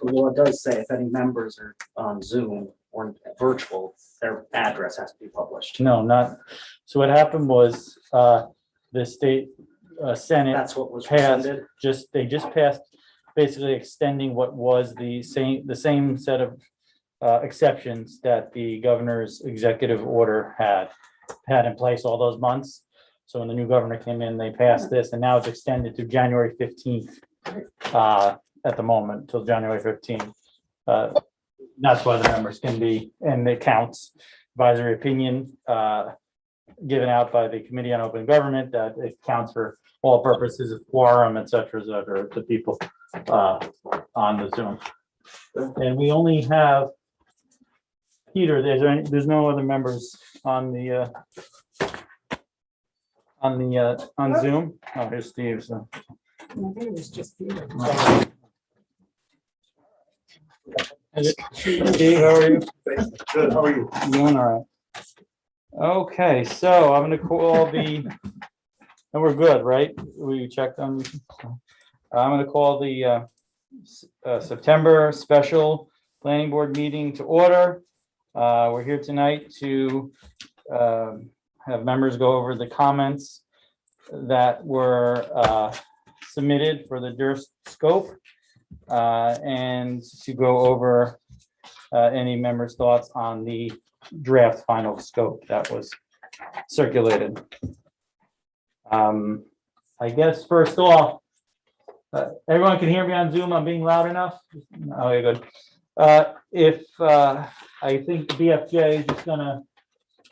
The law does say if any members are on Zoom or virtual, their address has to be published. No, not, so what happened was, the state Senate That's what was passed, rescinded. they just passed basically extending what was the same set of exceptions that the governor's executive order had in place all those months. So when the new governor came in, they passed this, and now it's extended to January 15th at the moment, till January 15th. That's why the members can be, and it counts, advisory opinion given out by the Committee on Open Government, that it counts for all purposes of quorum, et cetera, the people on the Zoom. And we only have Peter, there's no other members on Zoom. Oh, here's Steve. So. I think it was just Peter. Steve, how are you? Good, how are you? Doing all right. Okay, so I'm gonna call and we're good, right? We checked on. I'm gonna call the September special planning board meeting to order. We're here tonight to have members go over the comments that were submitted for the DERS scope and to go over any members' thoughts on the draft final scope that was circulated. I guess first off, everyone can hear me on Zoom. I'm being loud enough. Okay, good. I think the BFJ is just gonna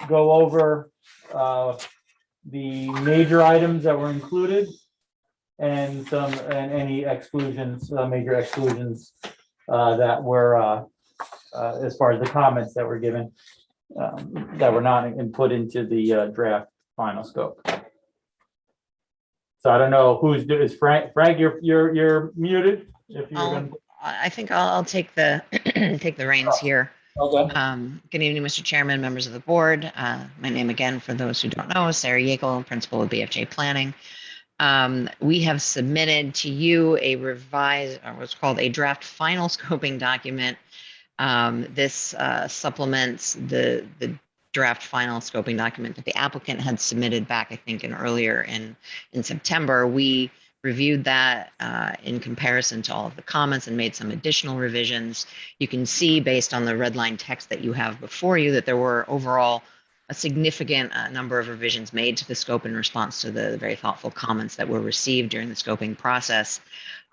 go over the major items that were included and any exclusions, major exclusions that were as far as the comments that were given that were not input into the draft final scope. So I don't know is Frank. Frank, you're muted. If you're gonna... I think I'll take the take the reins here. Okay. Good evening, Mr. Chairman, members of the board. My name again, for those who don't know, is Sarah Yeagle, principal of BFJ Planning. We have submitted to you a revised, or what's called a draft final scoping document. This supplements the draft final scoping document that the applicant had submitted back, I think, earlier in September. We reviewed that in comparison to all of the comments and made some additional revisions. You can see, based on the red line text that you have before you, that there were overall a significant number of revisions made to the scope in response to the very thoughtful comments that were received during the scoping process.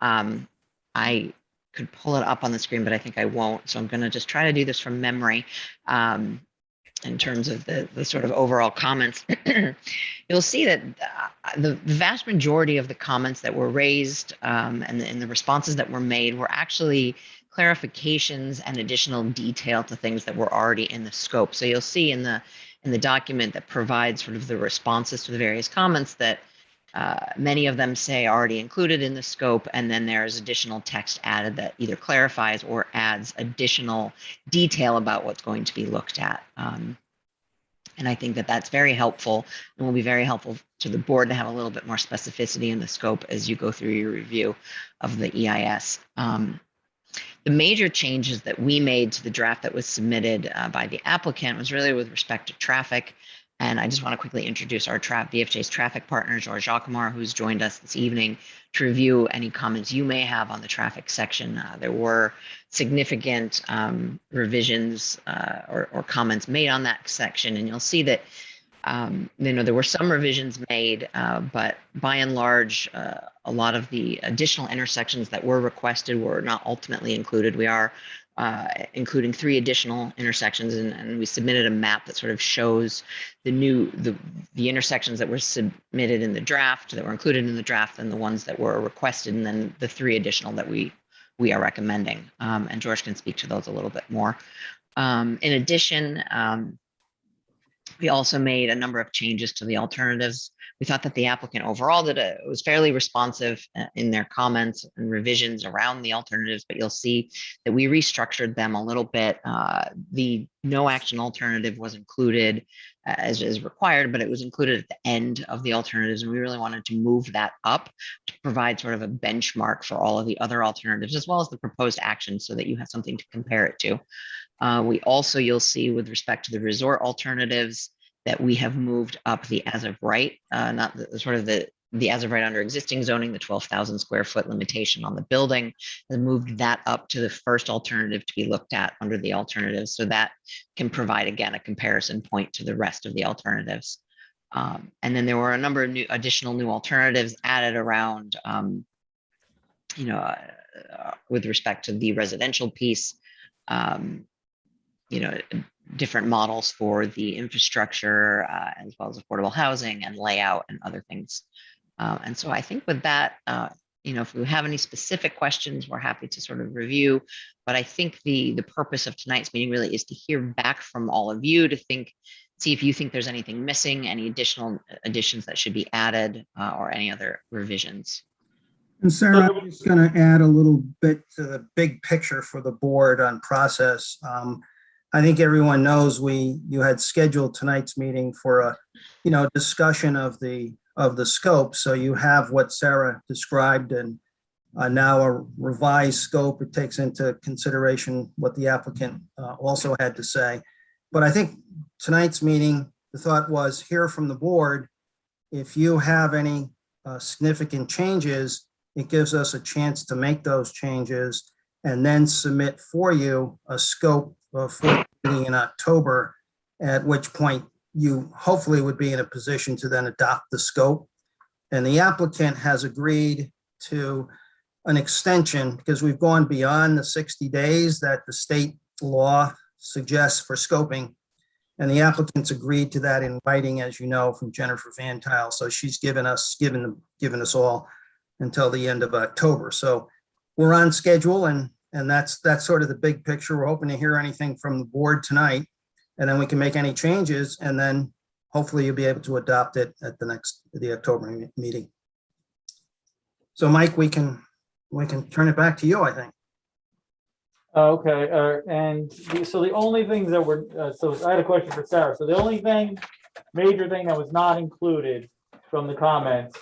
I could pull it up on the screen, but I think I won't. So I'm going to just try to do this from memory. In terms of the sort of overall comments, you'll see that the vast majority of the comments that were raised and the responses that were made were actually clarifications and additional detail to things that were already in the scope. So you'll see in the document that provides sort of the responses to the various comments that many of them say already included in the scope, and then there's additional text added that either clarifies or adds additional detail about what's going to be looked at. And I think that that's very helpful and will be very helpful to the board to have a little bit more specificity in the scope as you go through your review of the EIS. The major changes that we made to the draft that was submitted by the applicant was really with respect to traffic. And I just want to quickly introduce our BFJ's traffic partner, George Jacquemart, who's joined us this evening to review any comments you may have on the traffic section. There were significant revisions or comments made on that section, and you'll see that there were some revisions made, but by and large, a lot of the additional intersections that were requested were not ultimately included. We are including 3 additional intersections, and we submitted a map that sort of shows the intersections that were submitted in the draft, that were included in the draft, and the ones that were requested, and then the 3 additional that we are recommending. And George can speak to those a little bit more. In addition, we also made a number of changes to the alternatives. We thought that the applicant overall was fairly responsive in their comments and revisions around the alternatives, but you'll see that we restructured them a little bit. The no action alternative was included as is required, but it was included at the end of the alternatives. And we really wanted to move that up to provide sort of a benchmark for all of the other alternatives, as well as the proposed actions, so that you have something to compare it to. We also, you'll see with respect to the resort alternatives, that we have moved up the as of right, not the sort of the as of right under existing zoning, the 12,000 square foot limitation on the building, has moved that up to the first alternative to be looked at under the alternatives. So that can provide, again, a comparison point to the rest of the alternatives. And then there were a number of additional new alternatives added around, with respect to the residential piece, different models for the infrastructure, as well as affordable housing and layout and other things. And so I think with that, if we have any specific questions, we're happy to sort of review. But I think the purpose of tonight's meeting really is to hear back from all of you, to see if you think there's anything missing, any additional additions that should be added, or any other revisions. And Sarah, I'm just going to add a little bit to the big picture for the board on process. I think everyone knows you had scheduled tonight's meeting for a, discussion of the scope. So you have what Sarah described, and now a revised scope. It takes into consideration what the applicant also had to say. But I think tonight's meeting, the thought was hear from the board. If you have any significant changes, it gives us a chance to make those changes and then submit for you a scope for the meeting in October, at which point you hopefully would be in a position to then adopt the scope. And the applicant has agreed to an extension, because we've gone beyond the 60 days that the state law suggests for scoping. And the applicant's agreed to that in writing, as you know, from Jennifer Van Tile. So she's given us all until the end of October. So we're on schedule, and that's sort of the big picture. We're hoping to hear anything from the board tonight, and then we can make any changes, and then hopefully you'll be able to adopt it at the October meeting. So Mike, we can turn it back to you, I think. Okay, so the only things that were, so I had a question for Sarah. So the only major thing that was not included from the comments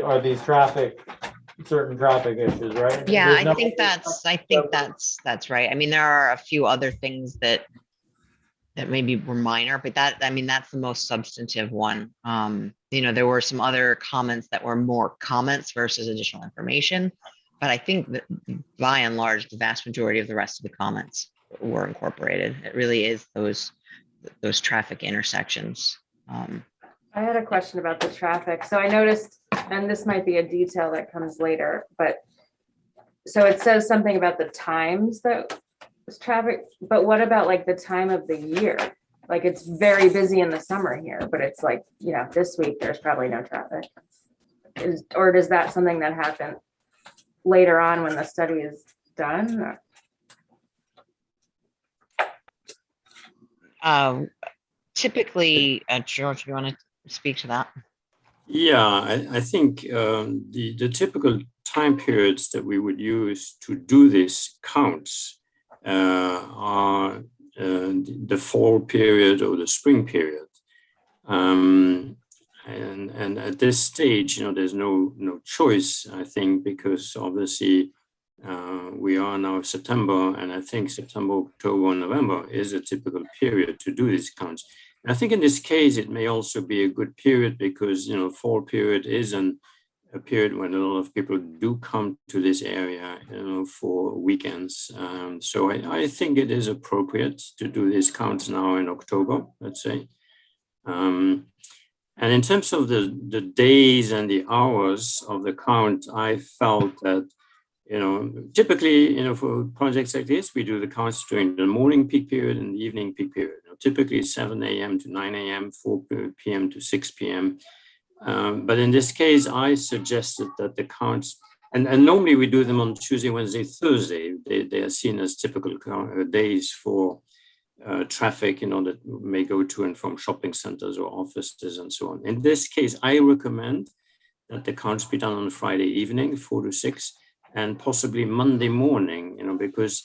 are these certain traffic issues, right? Yeah, I think that's right. I mean, there are a few other things that maybe were minor, but that's the most substantive one. There were some other comments that were more comments versus additional information, but I think that by and large, the vast majority of the rest of the comments were incorporated. It really is those traffic intersections. I had a question about the traffic. So I noticed, and this might be a detail that comes later, but so it says something about the times that was traffic, but what about like the time of the year? Like it's very busy in the summer here, but it's like, this week there's probably no traffic. Or is that something that happened later on when the study is done? Typically, George, you want to speak to that? Yeah, I think the typical time periods that we would use to do these counts are the fall period or the spring period. And at this stage, there's no choice, I think, because obviously we are now September, and I think September, October, and November is a typical period to do these counts. I think in this case, it may also be a good period because, fall period is a period when a lot of people do come to this area, for weekends. So I think it is appropriate to do these counts now in October, let's say. And in terms of the days and the hours of the count, I felt that, typically, for projects like this, we do the counts during the morning peak period and the evening peak period. Typically 7 a.m. to 9 a.m., 4 p.m. to 6 p.m. But in this case, I suggested that the counts, and normally we do them on Tuesday, Wednesday, Thursday. They are seen as typical days for traffic, that may go to and from shopping centers or offices and so on. In this case, I recommend that the counts be done on Friday evening, 4 to 6, and possibly Monday morning, because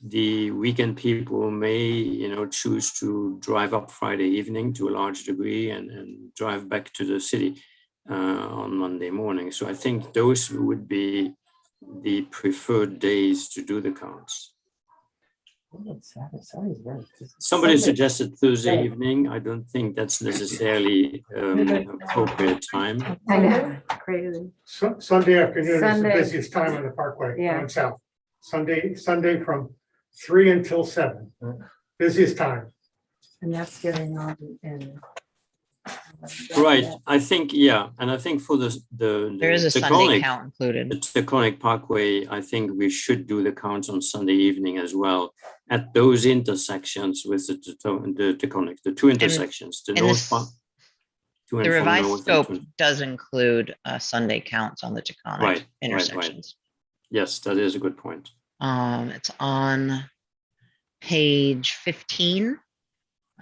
the weekend people may, choose to drive up Friday evening to a large degree and drive back to the city on Monday morning. So I think those would be the preferred days to do the counts. Somebody suggested Thursday evening. I don't think that's necessarily appropriate time. I know, crazy. Sunday afternoon is the Sunday. busiest time on the parkway Yeah. going south. Sunday from 3 until 7, busiest time. And that's getting on in. Right, I think, yeah, and I think for the There is a Sunday Taconic, count the included. Taconic Parkway, I think we should do the counts on Sunday evening as well at those intersections with the Taconic, the two intersections, the and north this- part. to and The from revised north and scope to- does include Sunday counts on the Taconic Right. intersections. Yes, that is a good point. It's on page 15.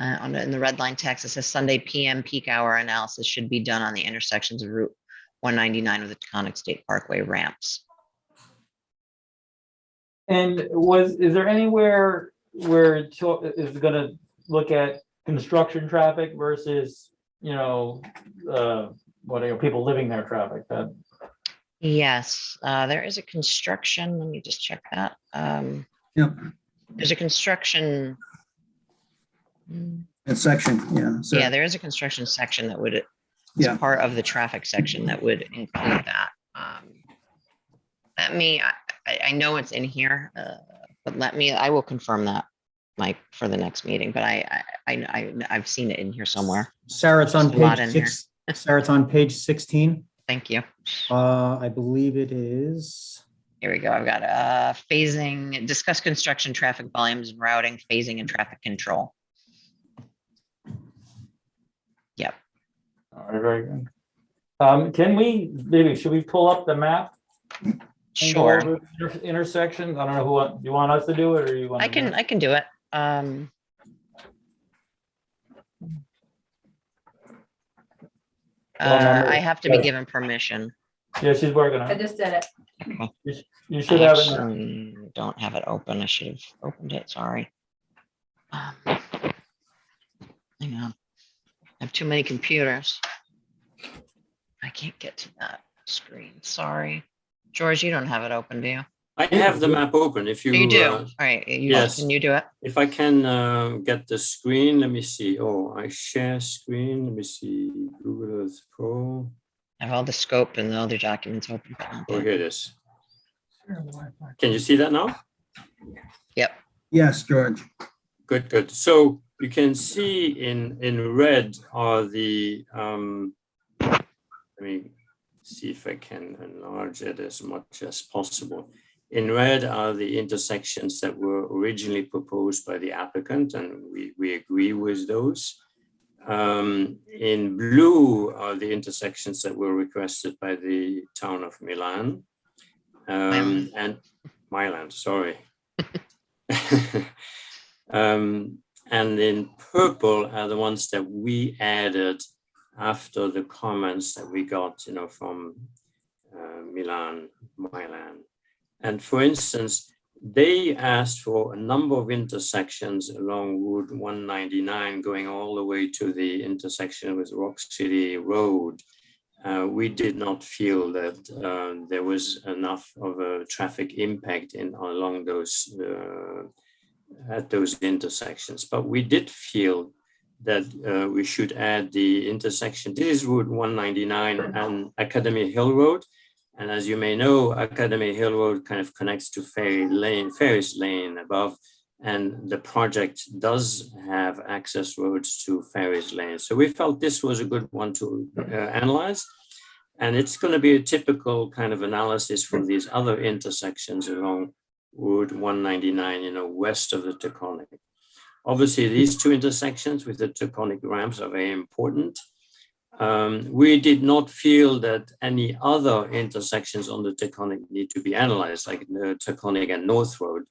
In the red line text, it says Sunday PM peak hour analysis should be done on the intersections of Route 199 with the Taconic State Parkway ramps. And is there anywhere where is gonna look at construction traffic versus, people living there traffic? Yes, there is a construction, let me just check that. Yep. There's a construction. That section, yeah. So, Yeah, there is a construction section that would, Yeah. it's part of the traffic section that would include that. I know it's in here, but I will confirm that, Mike, for the next meeting, but I've seen it in here somewhere. Sarah, it's on There's a lot page in here. 6. Sarah, it's on page 16. Thank you. I believe it is. Here we go. I've got phasing, discuss construction traffic volumes and routing, phasing and traffic control. Yep. All right, very good. Should we pull up the map? and go Sure. over Intersections? I don't know do you want us to do it or you want? I can do it. I have to be given permission. Yeah, she's working on I it. just did it. You should have it. now. Actually don't have it open. I should have opened it. Sorry. Hang on. I have too many computers. I can't get to that screen. Sorry. George, you don't have it open, do you? I have the map open. If you, You do. All right. yes. Can you do it? if I can get the screen, let me see. Oh, I share screen. Let me see. Google Earth Pro. I have all the scope and the other documents open. but not Oh, the- here it is. Can you see that now? Yep. Yes, George. Good, good. So you can see in red are the, let me see if I can enlarge it as much as possible. In red are the intersections that were originally proposed by the applicant, and we agree with those. In blue are the intersections that were requested by the town of Milan. And Milan, sorry. And in purple are the ones that we added after the comments that we got, from Milan. And for instance, they asked for a number of intersections along Route 199, going all the way to the intersection with Rock City Road. We did not feel that there was enough of a traffic impact along those at those intersections, but we did feel that we should add the intersection. This is Route 199 and Academy Hill Road. And as you may know, Academy Hill Road kind of connects to Ferris Lane above, and the project does have access roads to Ferris Lane. So we felt this was a good one to analyze. And it's going to be a typical kind of analysis for these other intersections along Route 199, west of the Taconic. Obviously, these two intersections with the Taconic ramps are very important. We did not feel that any other intersections on the Taconic need to be analyzed, like the Taconic and North Road.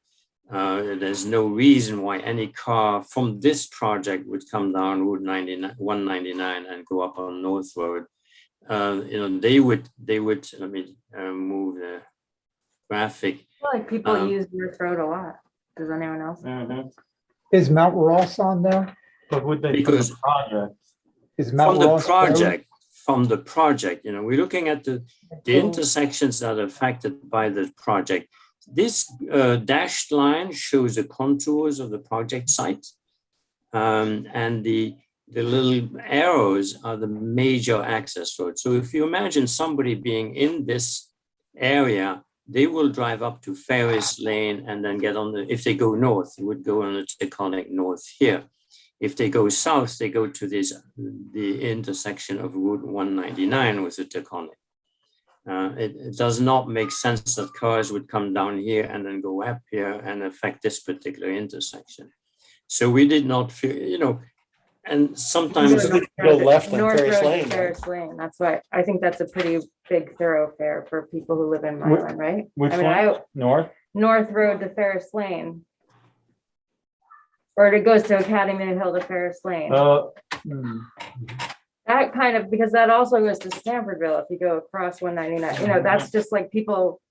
There's no reason why any car from this project would come down Route 199 and go up on North Road. They would, let me move the graphic. I feel like people use North Road a lot. Does anyone else? Is Mount Ross on there? But would they, Because- from the project? Is From Mount the Ross? project, we're looking at the intersections that are affected by the project. This dashed line shows the contours of the project site. And the little arrows are the major access roads. So if you imagine somebody being in this area, they will drive up to Ferris Lane and then get on if they go north, they would go on the Taconic north here. If they go south, they go to the intersection of Route 199 with the Taconic. It does not make sense that cars would come down here and then go up here and affect this particular intersection. So we did not feel, and sometimes Go left on North Ferris Road Lane, to right? Ferris Lane. That's why I think that's a pretty big thoroughfare for people who live in Milan, right? Which I mean, one? North? North Road to Ferris Lane. Or it goes to Academy Hill to Ferris Lane. That kind of, because that also goes to Stanfordville if you go across 199, that's just like people.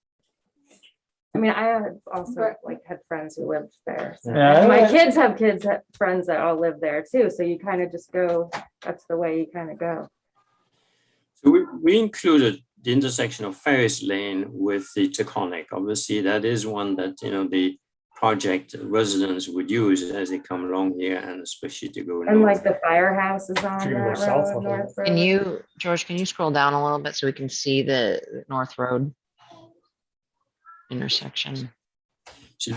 I mean, I had also had friends who lived there. So. Yeah. My kids have friends that all live there too. So you kind of just go, that's the way you kind of go. So we included the intersection of Ferris Lane with the Taconic. Obviously, that is one that, the project residents would use as they come along here and especially to go And north. like the firehouse is on To go that south road, of North Road. Can you, George, can you scroll down a little bit so we can see the North Road intersection? So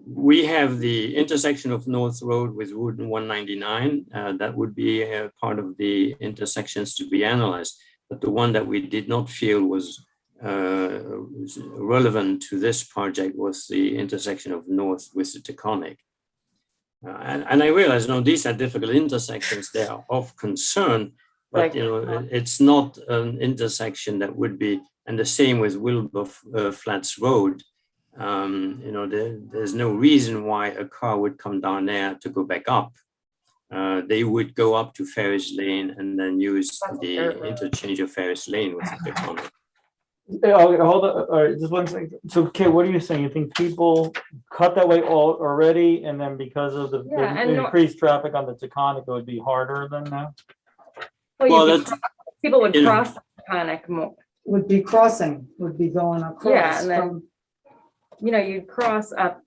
we have the intersection of North Road with Route 199. That would be a part of the intersections to be analyzed. But the one that we did not feel was relevant to this project was the intersection of North with the Taconic. And I realize, these are difficult intersections. They are of concern, but it's not an intersection that would be, and the same with Wilbur Flats Road. There's no reason why a car would come down there to go back up. They would go up to Ferris Lane and then use the interchange of Ferris Lane with the Taconic. Hold on, all right, just one second. So, Kate, what are you saying? You think people cut that way already, and then because of the increased traffic on the Taconic, it would be harder than now? People would cross the Taconic more. Would be crossing, would be going across. Yeah, and then, you'd cross up,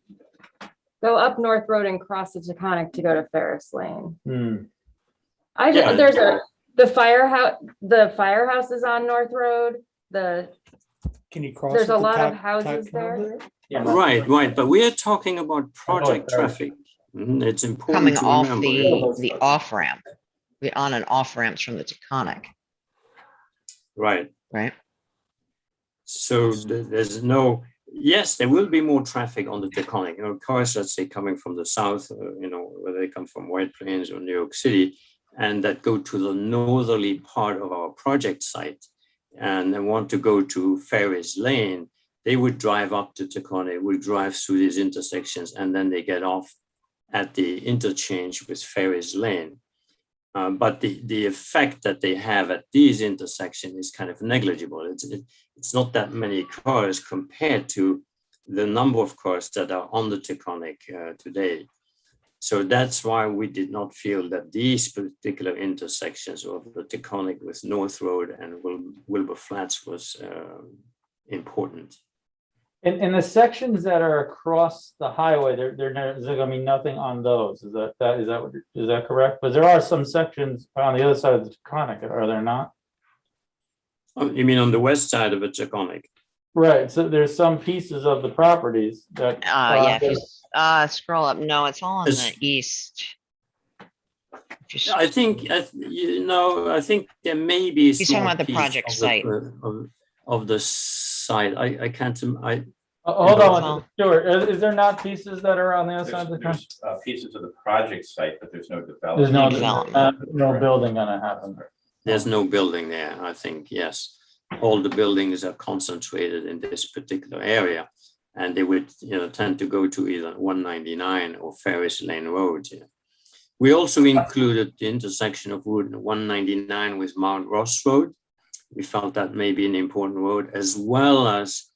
go up North Road and cross the Taconic to go to Ferris Lane. I think the firehouse is on North Road. Can you cross? There's at a the lot of Tac- houses Tac- there. Yeah. Right. But we are talking about project Ferris. traffic. It's important Coming to off remember. the off ramp, the on and off ramps from the Taconic, Right. right? So there's yes, there will be more traffic on the Taconic. Cars, let's say, coming from the south, whether they come from White Plains or New York City, and that go to the northerly part of our project site, and they want to go to Ferris Lane, they would drive up to Taconic, would drive through these intersections, and then they get off at the interchange with Ferris Lane. But the effect that they have at these intersections is kind of negligible. It's not that many cars compared to the number of cars that are on the Taconic today. So that's why we did not feel that these particular intersections of the Taconic with North Road and Wilbur Flats was important. In the sections that are across the highway, there's gonna be nothing on those. Is that correct? But there are some sections on the other side of the Taconic, are there not? You mean on the west side of the Taconic? Right. So there's some pieces of the properties that. Yeah, if you scroll up, no, it's all on the east. I think there may be. He's talking about the project site. Of the site. I can't. Hold on, Stuart. Is there not pieces that are on the other side of the country? There's pieces of the project site, but there's no development. There's no development. no building gonna happen. There's no building there, I think, yes. All the buildings are concentrated in this particular area, and they would tend to go to either 199 or Ferris Lane Road. Yeah. We also included the intersection of Route 199 with Mount Ross Road. We felt that may be an important road, as well as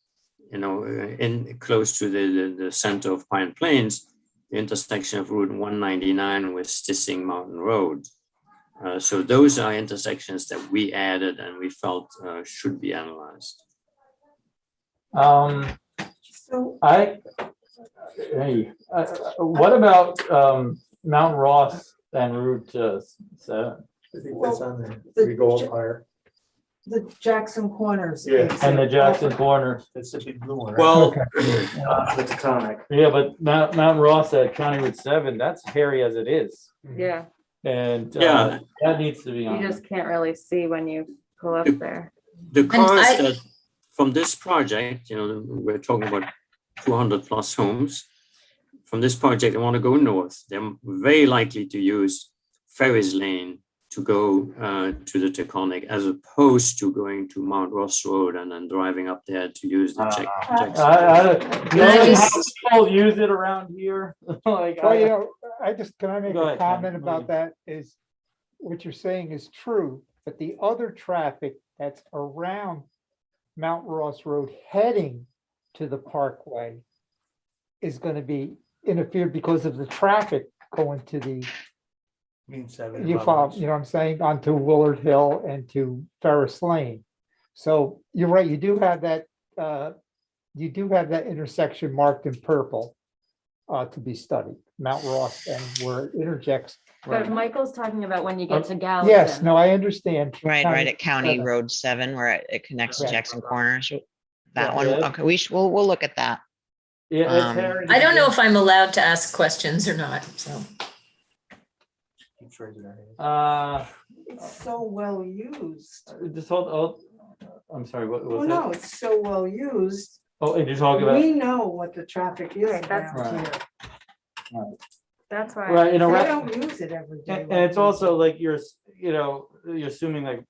in close to the center of Pine Plains, the intersection of Route 199 with Stissing Mountain Road. So those are intersections that we added and we felt should be analyzed. So What about Mount Ross and Route 7 I think that's on there. the- We go up higher. the Jackson Corners. Yeah. exit. and the Jackson Corners? It's a big blue one. Well, The Taconic. Yeah, but Mount Ross at County Route 7, that's hairy as it is. Yeah, And Yeah. that needs to be you on. just can't really see when you pull up there. the cars I- that from this project, we're talking about 200 plus homes. From this project, they want to go north. They're very likely to use Ferris Lane to go to the Taconic, as opposed to going to Mount Ross Road and then driving up there to use the Jackson. Knowing how people use it around here, like, Well, you know, can I make Go a ahead, comment Ken. about that is, what you're saying is true, but the other traffic that's around Mount Ross Road heading to the Parkway is gonna be interfered because of the traffic going to the, you follow, you know what I'm saying, onto Willard Hill and to Ferris Lane. So you're right, you do have that intersection marked in purple to be studied, Mount Ross and where it interjects. But Michael's talking about when you get to Gallatin. Yes, no, I understand. Right at County 7. Road 7, where it connects to Correct. Jackson Corners. That Yeah. one, okay, we'll look at that. Yeah, it's Um, hairy. I don't know if I'm allowed to ask questions or not, so. It's so well used. Just hold, I'm sorry, what Well, was no, that? it's so well used. Oh, and you're talking about, We know what the traffic is Right, that's- around here. That's why. right, I don't use it every day. and it's also like you're assuming like,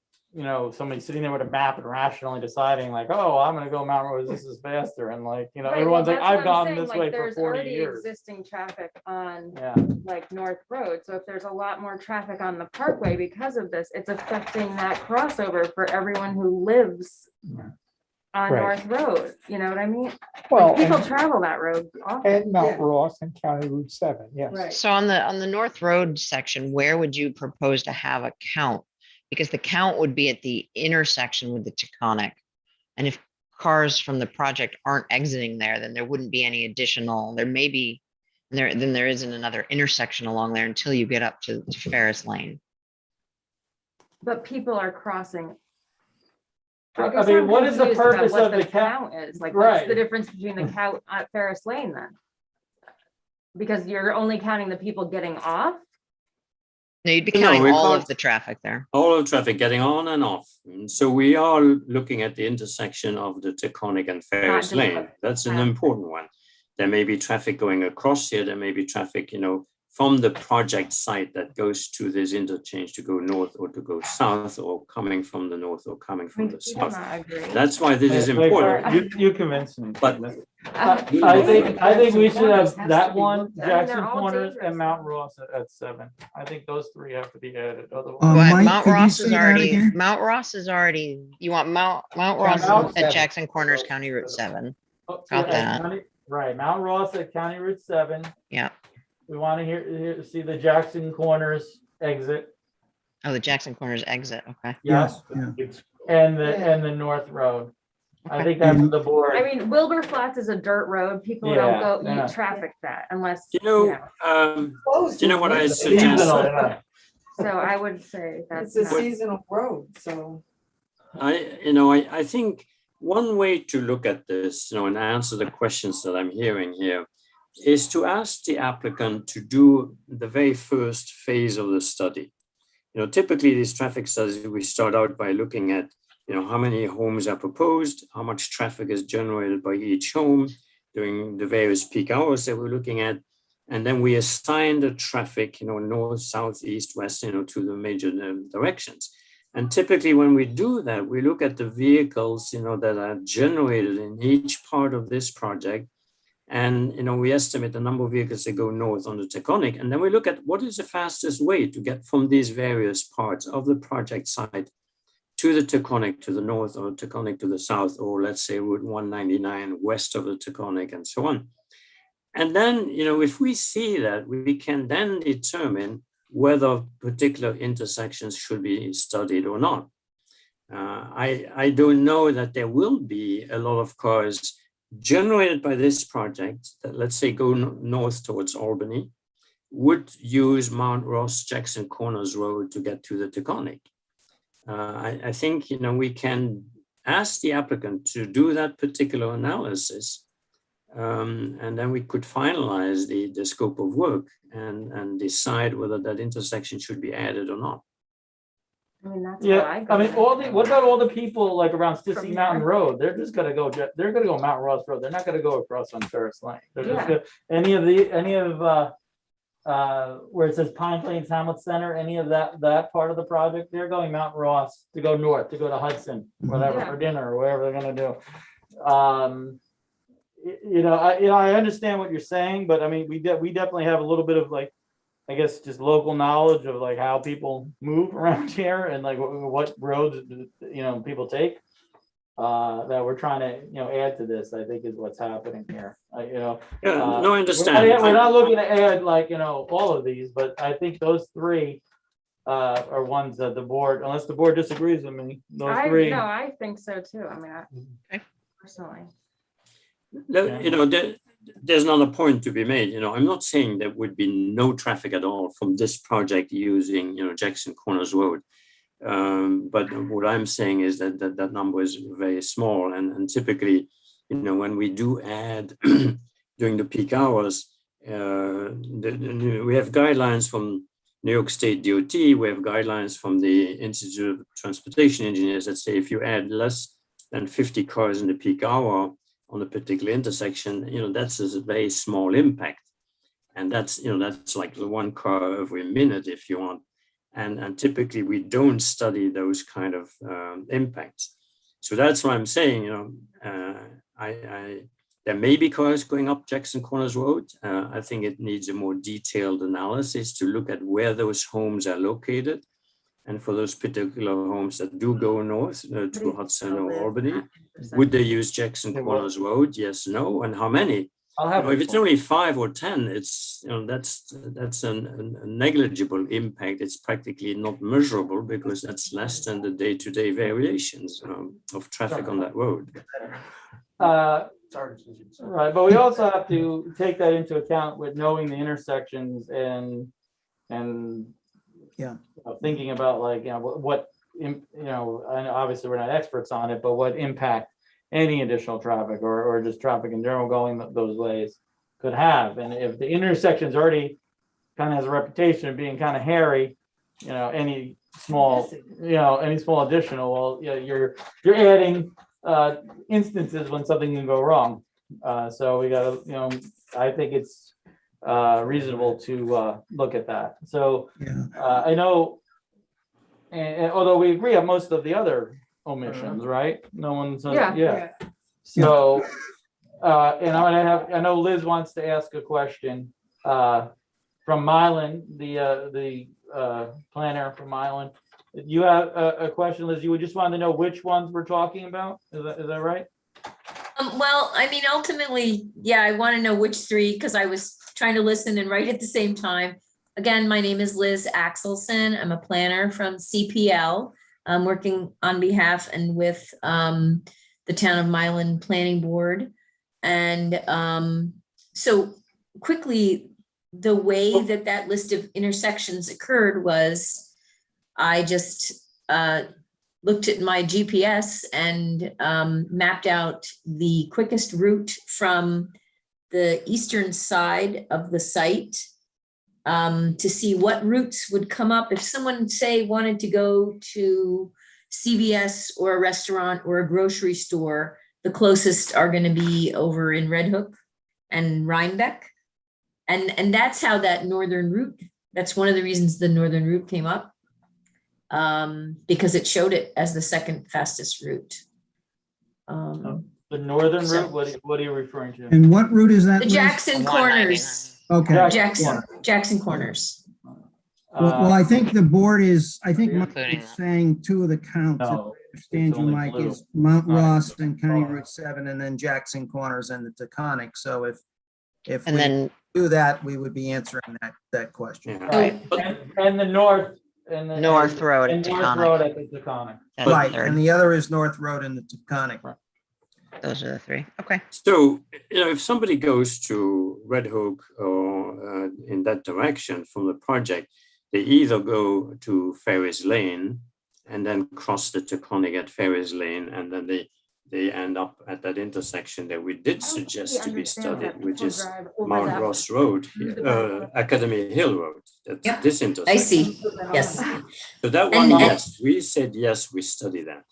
somebody sitting there with a map and rationally deciding like, oh, I'm gonna go Mount Rose, this is faster, and like, Right, well, everyone's like, that's what I've I'm gone saying, this like, way for there's 40 already years. Existing traffic on Yeah, like North Road, so if there's a lot more traffic on the Parkway because of this, it's affecting that crossover for everyone who lives on Right. North Road, you know what I mean? Well, People travel that road often. and Mount Ross and County Route 7, yes. Right. So on the North Road section, where would you propose to have a count? Because the count would be at the intersection with the Taconic. And if cars from the project aren't exiting there, then there wouldn't be any additional, then there isn't another intersection along there until you get up to Ferris Lane. But people are crossing. I guess mean, I'm what is the confused about purpose what of the count is? Like, what's the Right. difference between the count at Ferris Lane then? Because you're only counting the people getting off? No, you'd be No, counting we all can't- of the traffic there. All of traffic getting on and off. And so we are looking at the intersection of the Taconic and Ferris just Lane. the That's an path. important one. There may be traffic going across here. There may be traffic, from the project site that goes to this interchange to go north or to go south, or coming from the north or coming I from mean, the we do south. not agree. That's why this is Wait, important. You convinced me. But I think we should have Has that to be one, looked at. Jackson They're all Corners dangerous. and Mount Ross at 7. I think those three have to be added, otherwise. But Mike, Mount could you Ross say is that already, again? Mount Ross is already, you want Mount Ross Route at 7. Jackson Corners, County Route 7. Oh, Got yeah, that. Right, Mount Ross at County Route 7. Yeah. We want to see the Jackson Corners exit. Oh, the Jackson Corners exit, okay. Yes. Yeah. And the North Road. I Okay. think that's the board. I mean, Wilbur Flats is a dirt road. People Yeah, don't go, yeah. you traffic that unless, you know what I Seasonal, suggest? yeah. So I would say that's. It's a not- seasonal road, so. I think one way to look at this, and answer the questions that I'm hearing here, is to ask the applicant to do the very first phase of the study. Typically these traffic studies, we start out by looking at, how many homes are proposed, how much traffic is generated by each home during the various peak hours that we're looking at. And then we assign the traffic, north, south, east, west, to the major directions. And typically when we do that, we look at the vehicles, that are generated in each part of this project. And, we estimate the number of vehicles that go north on the Taconic. And then we look at what is the fastest way to get from these various parts of the project site to the Taconic to the north or Taconic to the south, or let's say Route 199 west of the Taconic and so on. And then, if we see that, we can then determine whether particular intersections should be studied or not. I don't know that there will be a lot of cars generated by this project that, let's say, go north towards Albany, would use Mount Ross Jackson Corners Road to get to the Taconic. I think, we can ask the applicant to do that particular analysis, and then we could finalize the scope of work and decide whether that intersection should be added or not. I mean, that's how I Yeah, go. I mean, what about all the people like around From Sissy Mountain here. Road? They're just gonna go, they're gonna go Mount Ross Road. They're not gonna go across on Ferris Lane. They're just Yeah. gonna, any of where it says Pine Plains Hamlet Center, any of that part of the project, they're going Mount Ross to go north, to go to Hudson, whatever, Yeah. for dinner or whatever they're gonna do. I understand what you're saying, but I mean, we definitely have a little bit of like, I guess, just local knowledge of like how people move around here and like what roads, people take. That we're trying to, add to this, I think is what's happening here. Yeah, no, I understand. We're not looking to add like, all of these, but I think those three are ones that the board, unless the board disagrees with me, those three. No, I think so too. I mean, Okay. personally. There's another point to be made. I'm not saying there would be no traffic at all from this project using, Jackson Corners Road. But what I'm saying is that number is very small. And typically, when we do add during the peak hours, we have guidelines from New York State DOT, we have guidelines from the Institute of Transportation Engineers that say if you add less than 50 cars in the peak hour on a particular intersection, that's a very small impact. And that's like the 1 car every minute if you want. And typically we don't study those kind of impacts. So that's why I'm saying, there may be cars going up Jackson Corners Road. I think it needs a more detailed analysis to look at where those homes are located. And for those particular homes that do go north to Hudson or Albany, would they use Jackson Corners Road? Yes, no, and how many? If it's only 5 or 10, it's that's a negligible impact. It's practically not measurable because that's less than the day-to-day variations of traffic on that road. Right, but we also have to take that into account with knowing the intersections and Yeah. thinking about like, and obviously we're not experts on it, but what impact any additional traffic or just traffic in general going those ways could have. And if the intersection's already kind of has a reputation of being kind of hairy, any small additional, well, you're adding instances when something can go wrong. So we gotta, I think it's reasonable to look at that. So I know, and although we agree on most of the other omissions, right? No one says, yeah. So, and I know Liz wants to ask a question from Mylan, the planner from Mylan. You have a question, Liz? You would just want to know which ones we're talking about? Is that right? Well, I mean, ultimately, yeah, I want to know which three, because I was trying to listen and write at the same time. Again, my name is Liz Axelson. I'm a planner from CPL. I'm working on behalf and with the Town of Mylan Planning Board. And so quickly, the way that list of intersections occurred was I just looked at my GPS and mapped out the quickest route from the eastern side of the site to see what routes would come up if someone, say, wanted to go to CVS or a restaurant or a grocery store. The closest are going to be over in Red Hook and Rhinebeck. And that's how that northern route, that's one of the reasons the northern route came up, because it showed it as the second fastest route. The northern route, what are you referring to? And what route is that? The Liz? Jackson Corners. Okay. Jackson Corners. Well, I think the board is, I think Mike Including is that. saying two of the counts. If I No, understand it's you, only Mike, blue. is Mount Not Ross blue. and County Far. Route 7 and then Jackson Corners and the Taconic. So if And we then, do that, we would be answering that question. Yeah. right, And the north, and the. North Road And at North Road Taconic. at the Taconic. That's the Right, third. and the other is North Road and the Taconic. Those are the three. Okay. So, if somebody goes to Red Hook or in that direction from the project, they either go to Ferris Lane and then cross the Taconic at Ferris Lane, and then they end up at that intersection that we did suggest to be studied, which is Mount Ross Road, here, Academy Hill Road. That's Yep, this I intersection. see, yes. So that one, And- yes, we said, yes, we study that.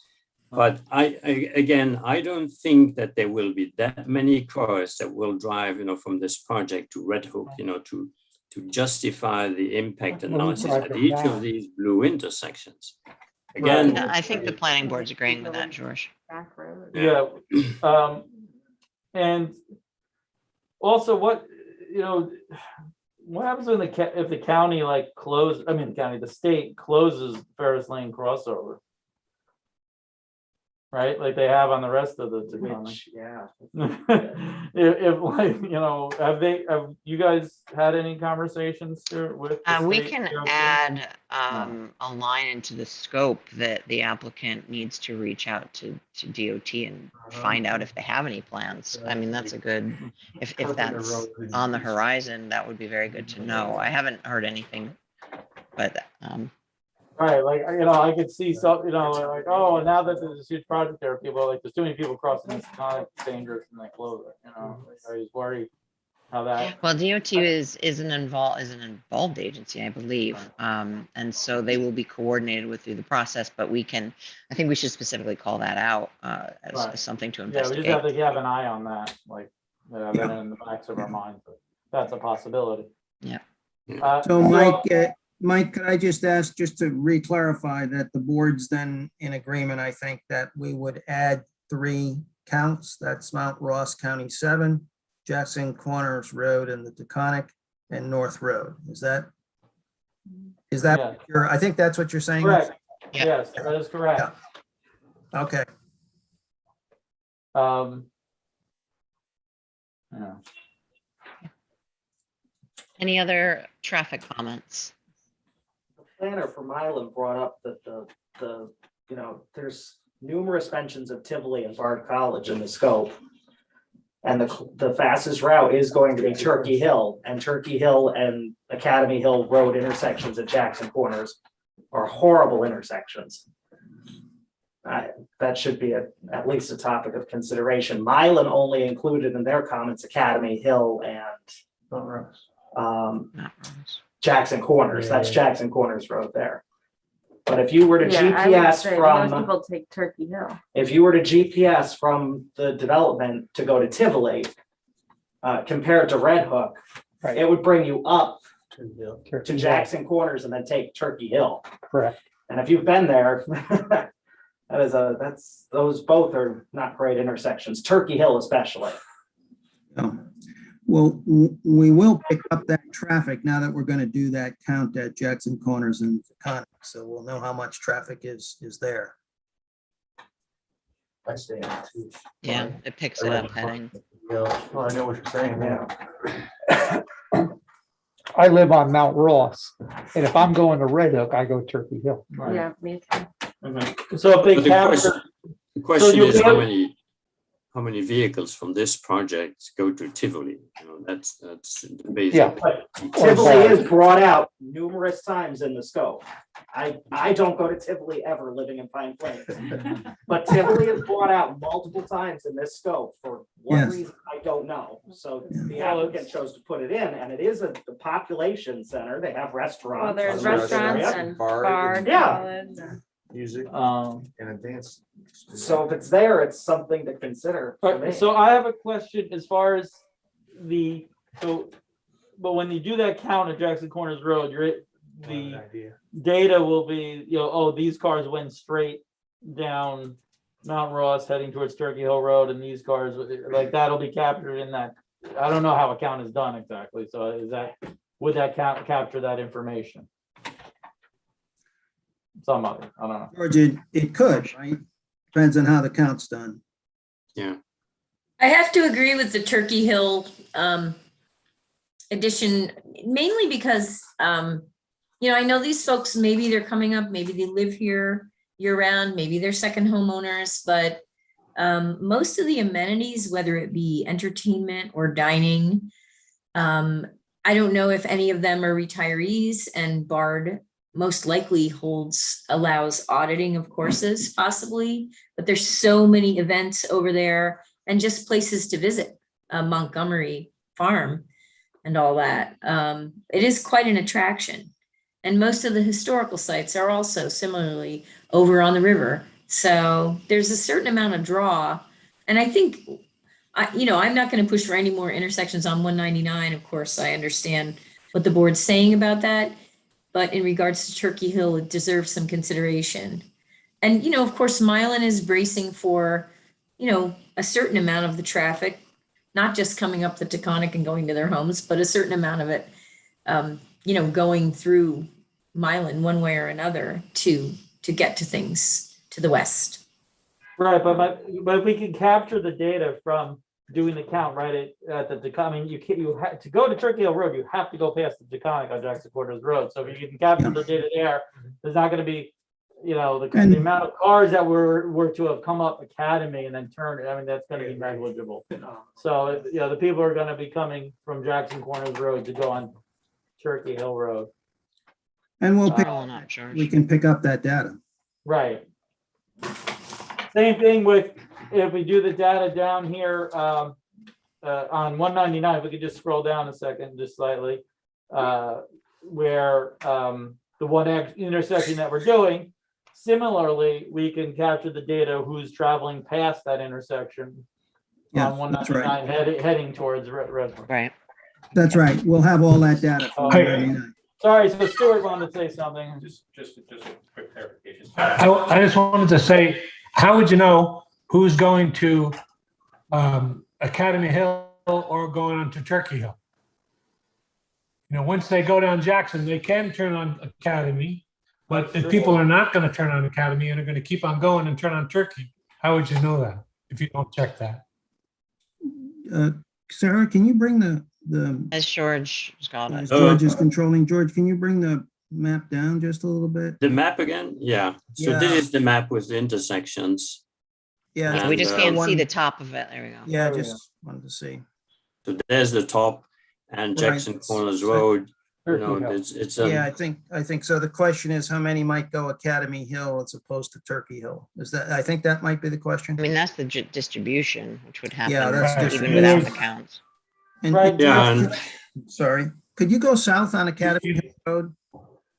But I don't think that there will be that many cars that will drive, from this project to Red Hook, to justify the impact Well, analysis drive at them each down. of these blue intersections. Again, I think the planning board's agreeing with that, George. Back road. Yeah, and also what happens when if the county the state closes Ferris Lane crossover? Right, like they have on the rest of the Taconic. Which, yeah. If have you guys had any conversations with? the We state can DOT? add a line into the scope that the applicant needs to reach out to DOT and find out if they have any plans. I mean, that's a good, if that's on the horizon, that would be very good to know. I haven't heard anything, but Right, like, I could see some, like, oh, now that there's this huge project there, people are like, there's too many people crossing this, it's dangerous, and they close it, I was worried how that. well, DOT is an involved agency, I believe. And so they will be coordinated with through the process, but I think we should specifically call that out as something to Yeah, we just investigate. have to have an eye on that, like, that in the backs of our minds, but that's a possibility. Yeah. So Mike, could I just ask, just to re-clarify that the board's then in agreement, I think, that we would add 3 counts, that's Mount Ross County 7, Jackson Corners Road and the Taconic, and North Road. Is that Yeah. I think that's what you're saying? Correct, Yeah. yes, that is correct. Okay. Yeah. Any other traffic comments? Planner from Island brought up that there's numerous mentions of Tivoli and Bard College in the scope. And the fastest route is going to be Turkey Hill, and Turkey Hill and Academy Hill Road intersections at Jackson Corners are horrible intersections. That should be at least a topic of consideration. Mylan only included in their comments Academy Hill and Jackson Corners. That's Jackson Corners Road there. But if you were to Yeah, I would GPS say from, most people take Turkey Hill. if you were to GPS from the development to go to Tivoli, compared to Red Hook, Right. it would bring you up Turkey to Hill. Jackson Corners and then take Turkey Hill. Correct. And if you've been there, those both are not great intersections, Turkey Hill especially. Well, we will pick up that traffic now that we're going to do that count at Jackson Corners and Taconic. So we'll know how much traffic is there. I stay on too. Yeah, it picks it up heading. Yeah, well, I know what you're saying, yeah. I live on Mount Ross, and if I'm going to Red Hook, I go Turkey Hill. Right. Yeah, me too. So if they But the capture, question you'll is be how many vehicles from this project go to Tivoli? That's the basic. Yeah. Tivoli is brought out numerous times in the scope. I don't go to Tivoli ever living in Pine Plains. But Tivoli is brought out multiple times in this scope for what Yes. reason, I don't know. So the Well, applicant chose to put it in, and it is the population center. They have restaurants. Well, there's on this restaurants area. and Bard bar, Yeah. college. Music um, and a dance. So if it's there, it's something to consider for me. so I have a question as far as but when you do that count at Jackson Corners Road, the idea. data will be, these cars went straight down Mount Ross heading towards Turkey Hill Road, and these cars, like, that'll be captured in that. I don't know how a count is done exactly, so would that capture that information? some of it, I don't know. George, it could, right? Depends on how the count's done. Yeah. I have to agree with the Turkey Hill addition, mainly because, I know these folks, maybe they're coming up, maybe they live here year round, maybe they're second homeowners, but most of the amenities, whether it be entertainment or dining, I don't know if any of them are retirees, and BARD most likely allows auditing of courses possibly, but there's so many events over there and just places to visit, Montgomery Farm and all that. It is quite an attraction. And most of the historical sites are also similarly over on the river. So there's a certain amount of draw. And I think, I'm not going to push for any more intersections on 199. Of course, I understand what the board's saying about that. But in regards to Turkey Hill, it deserves some consideration. And, of course, Milan is bracing for, a certain amount of the traffic, not just coming up the Taconic and going to their homes, but a certain amount of it, going through Milan one way or another to get to things to the west. Right, but if we can capture the data from doing the count right at the Taconic, you have to go to Turkey Hill Road, you have to go past the Taconic on Jackson Corners Road. So if you can capture the data there's not going to be, the amount of cars that were to have come up Academy and then turn, that's going to be negligible. So, the people are going to be coming from Jackson Corners Road to go on Turkey Hill Road. And Following up, George. we can pick up that data. Right. Same thing with, if we do the data down here on 199, if we could just scroll down a second, just slightly, where the one intersection that we're doing, similarly, we can capture the data who's traveling past that intersection Yeah, on that's right. 199 heading towards Redmond. Right. That's right. We'll have all that data. for Okay. 199. Sorry, so Stuart wanted to say something. Just a quick clarification. I just wanted to say, how would you know who's going to Academy Hill or going on to Turkey Hill? Once they go down Jackson, they can turn on Academy, but if people are not going to turn on Academy and are going to keep on going and turn on Turkey, how would you know that if you don't check that? Sarah, can you bring the As George has got it. George is controlling. George, can you bring the map down just a little bit? The map again? Yeah. So Yeah. this is the map with the intersections. Yeah, We just And, can't see one- the top of it. There we go. Yeah, There we just wanted to see. So there's the top and Right. Jackson Corners Road. Turkey Hill. It's Yeah, I think so. The question is how many might go Academy Hill as opposed to Turkey Hill? I think that might be the question. I mean, that's the distribution, which would happen Yeah, that's Right. even without the counts. And- Right. Yeah, and Sorry, could you go south on Academy Hill Road?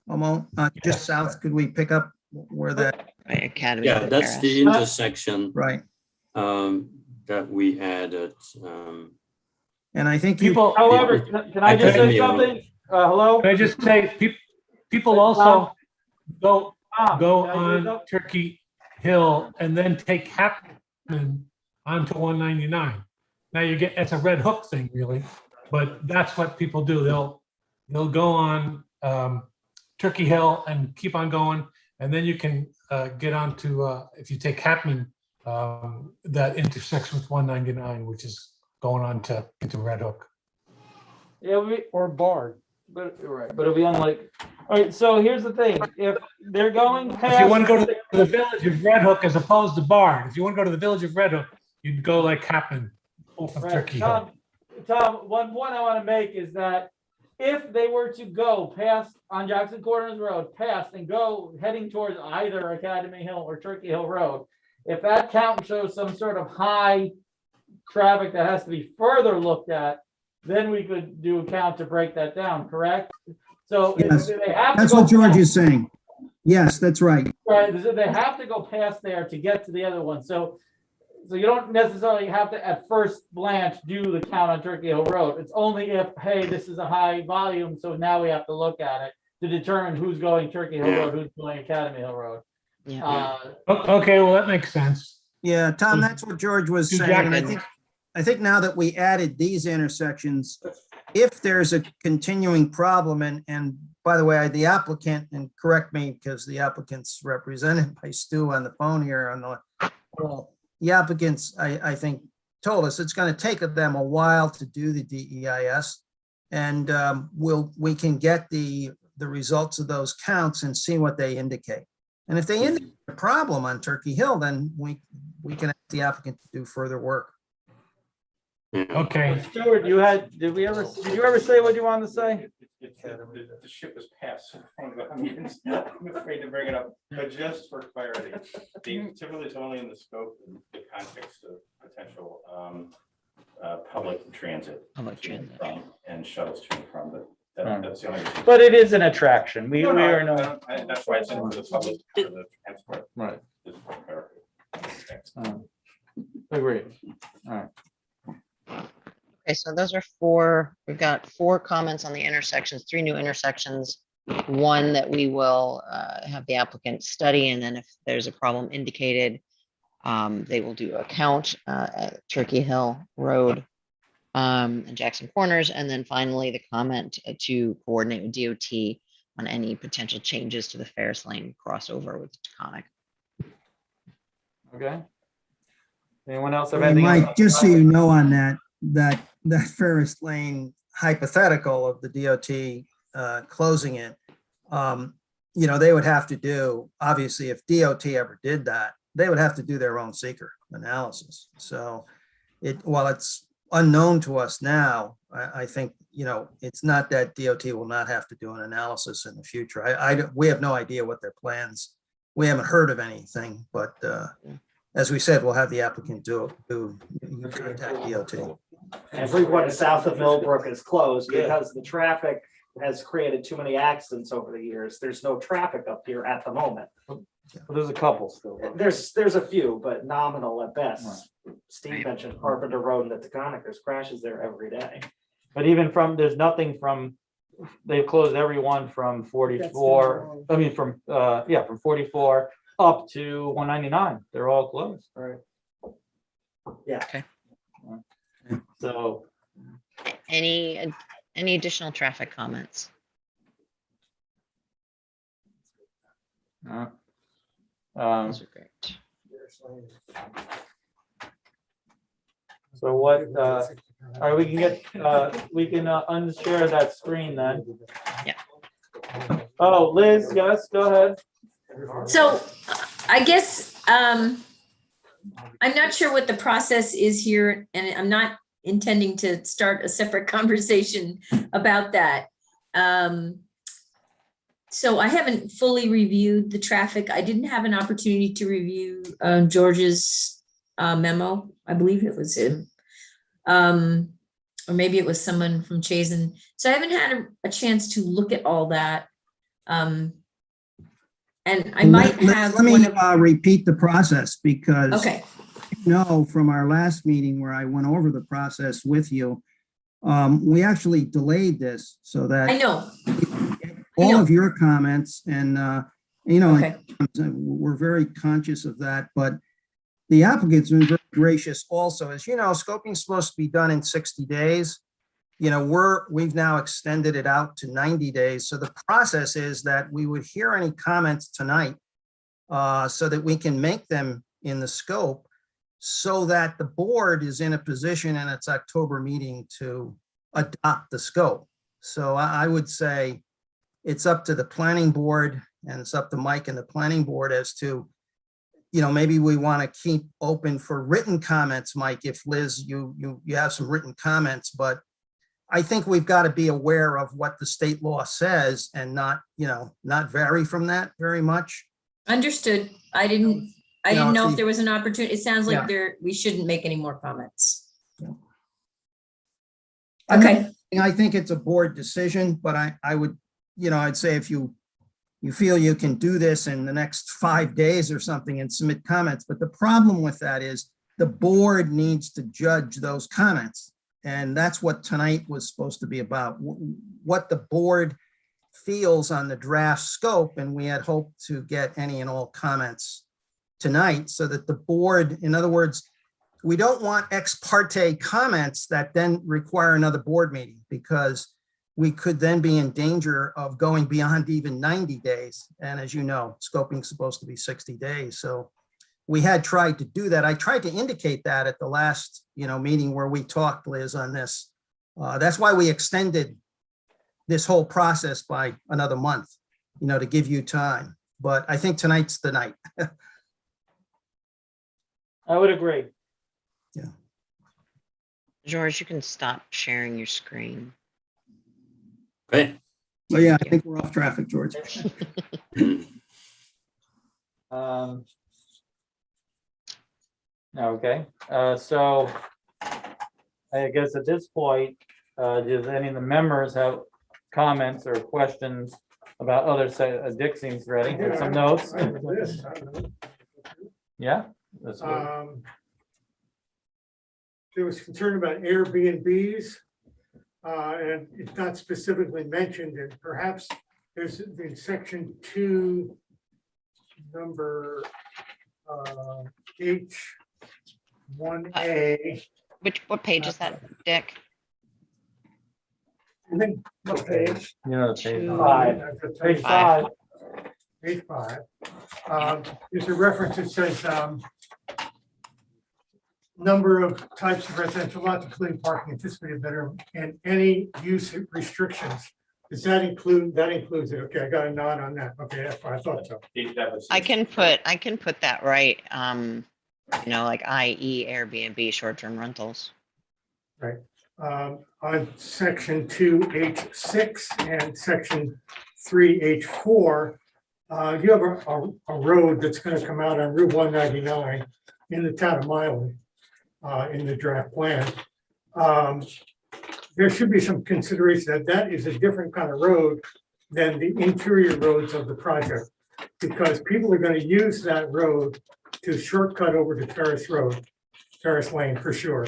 Almost, just south, could we pick up where that, Right, Academy. yeah, of that's the Paris. intersection right? that we added. And I think you, People, However, can I just say Academy something? Hello? can I just say, people also go Tom, go can I say on something? Turkey Hill and then take Hackman onto 199. Now it's a red hook thing really, but that's what people do. They'll go on Turkey Hill and keep on going. And then you can get onto, if you take Hackman, that intersects with 199, which is going on into Red Hook. Yeah, or BARD, but right, but it'll be unlike. All right, so here's the thing: if they're going past, If you want to go to the village of Red Hook as opposed to Bard, if you want to go to the village of Red Hook, you'd go like Hackman off of right, Turkey Hill. Tom, one point I want to make is that if they were to go past on Jackson Corners Road, past and go heading towards either Academy Hill or Turkey Hill Road, if that count shows some sort of high traffic that has to be further looked at, then we could do a count to break that down, correct? So if Yes, they have to that's go what George past- is saying. Yes, that's right. Right, so they have to go past there to get to the other one, so you don't necessarily have to, at first glance, do the count on Turkey Hill Road. It's only if, hey, this is a high volume, so now we have to look at it to determine who's going Turkey Hill Road, who's going Academy Hill Road. Yeah. Okay, well, that makes sense. Yeah, Tom, that's what George was Do saying. And I think now that we added these intersections, if there's a continuing problem and by the way, the applicant, and correct me because the applicant's represented by Stu on the phone here on the, well, the applicants, I think, told us it's going to take them a while to do the DEIS. And we can get the results of those counts and see what they indicate. And if they indicate a problem on Turkey Hill, then we can ask the applicant to do further work. Yeah. Okay, Stuart, did you ever say what you wanted to say? The ship was passed. I'm afraid to bring it up, but just for clarity, the typically it's only in the scope, and the context of potential public transit. Public transit. From and shuttles to and from, but that's the only. But it is an attraction. We No, no, are I no. don't- That's why it's in for the public, for the transport. Right. Just for clarity. Agreed. All right. Okay, so those are we've got 4 comments on the intersections, 3 new intersections. 1 that we will have the applicant study, and then if there's a problem indicated, they will do a count at Turkey Hill Road and Jackson Corners, and then finally the comment to coordinate with DOT on any potential changes to the Ferris Lane crossover with Taconic. Okay. Anyone else have Hey, anything? Mike, else? just so you know on that Ferris Lane hypothetical of the DOT closing it, they would have to do, obviously, if DOT ever did that, they would have to do their own seeker analysis. So while it's unknown to us now, I think, it's not that DOT will not have to do an analysis in the future. We have no idea what their plans. We haven't heard of anything, but as we said, we'll have the applicant do contact DOT. Everyone south of Millbrook is closed because the traffic has created too many accidents over the years. There's no traffic up here at the moment. Well, there's a couple still. There's a few, but nominal at best. Steve mentioned Carpenter Road and the Taconic, there's crashes there every day. But even there's nothing from, they've closed everyone from 44, I mean, from 44 up to 199. They're all closed. Right. Yeah. Okay. So, Any additional traffic comments? Those are great. so what, all right, we can unshare that screen then. Yeah. Oh, Liz, yes, go ahead. So I guess, I'm not sure what the process is here, and I'm not intending to start a separate conversation about that. So I haven't fully reviewed the traffic. I didn't have an opportunity to review George's memo. I believe it was him. Or maybe it was someone from Chazen. So I haven't had a chance to look at all that. And I might have. Let me repeat the process because Okay. from our last meeting where I went over the process with you, we actually delayed this so that I know. all of your comments and, Okay. we're very conscious of that, but the applicant's been very gracious also. As you know, scoping is supposed to be done in 60 days. We've now extended it out to 90 days. So the process is that we would hear any comments tonight so that we can make them in the scope so that the board is in a position in its October meeting to adopt the scope. So I would say it's up to the planning board and it's up to Mike and the planning board as to, maybe we want to keep open for written comments, Mike, if Liz, you have some written comments, but I think we've got to be aware of what the state law says and not vary from that very much. Understood. I didn't if know if the- there was an opportunity. It sounds like Yeah. we shouldn't make any more comments. I'm not- Okay. I think it's a board decision, but I would, I'd say if you feel you can do this in the next 5 days or something and submit comments, but the problem with that is the board needs to judge those comments. And that's what tonight was supposed to be about, what the board feels on the draft scope. And we had hoped to get any and all comments tonight so that the board, in other words, we don't want ex parte comments that then require another board meeting because we could then be in danger of going beyond even 90 days. And as you know, scoping is supposed to be 60 days. So we had tried to do that. I tried to indicate that at the last, meeting where we talked, Liz, on this. That's why we extended this whole process by another month, to give you time. But I think tonight's the night. I would agree. George, you can stop sharing your screen. Okay. Oh, yeah, I think we're off traffic, George. Okay, so I guess at this point, does any of the members have comments or questions about other, Dick seems ready, with some notes? I have this, I don't know. Yeah? That's good. There was concern about Airbnbs, and it's not specifically mentioned, and perhaps there's in section 2, number H1A. What page is that, Dick? I think, what page? The page Two. 5. Page 5. Page 5. There's a reference that says, number of types of residential lots, including parking, anticipated bedroom, and any use restrictions. Does that include, that includes it? Okay, I got a nod on that. Okay, that's fine. I thought so. I can put that right, like i.e. Airbnb short-term rentals. Right. On section 2H6 and section 3H4, you have a road that's going to come out on Route 199 in the town of Miley, in the draft plan. There should be some consideration that is a different kind of road than the interior roads of the project, because people are going to use that road to shortcut over to Terrace Lane for sure.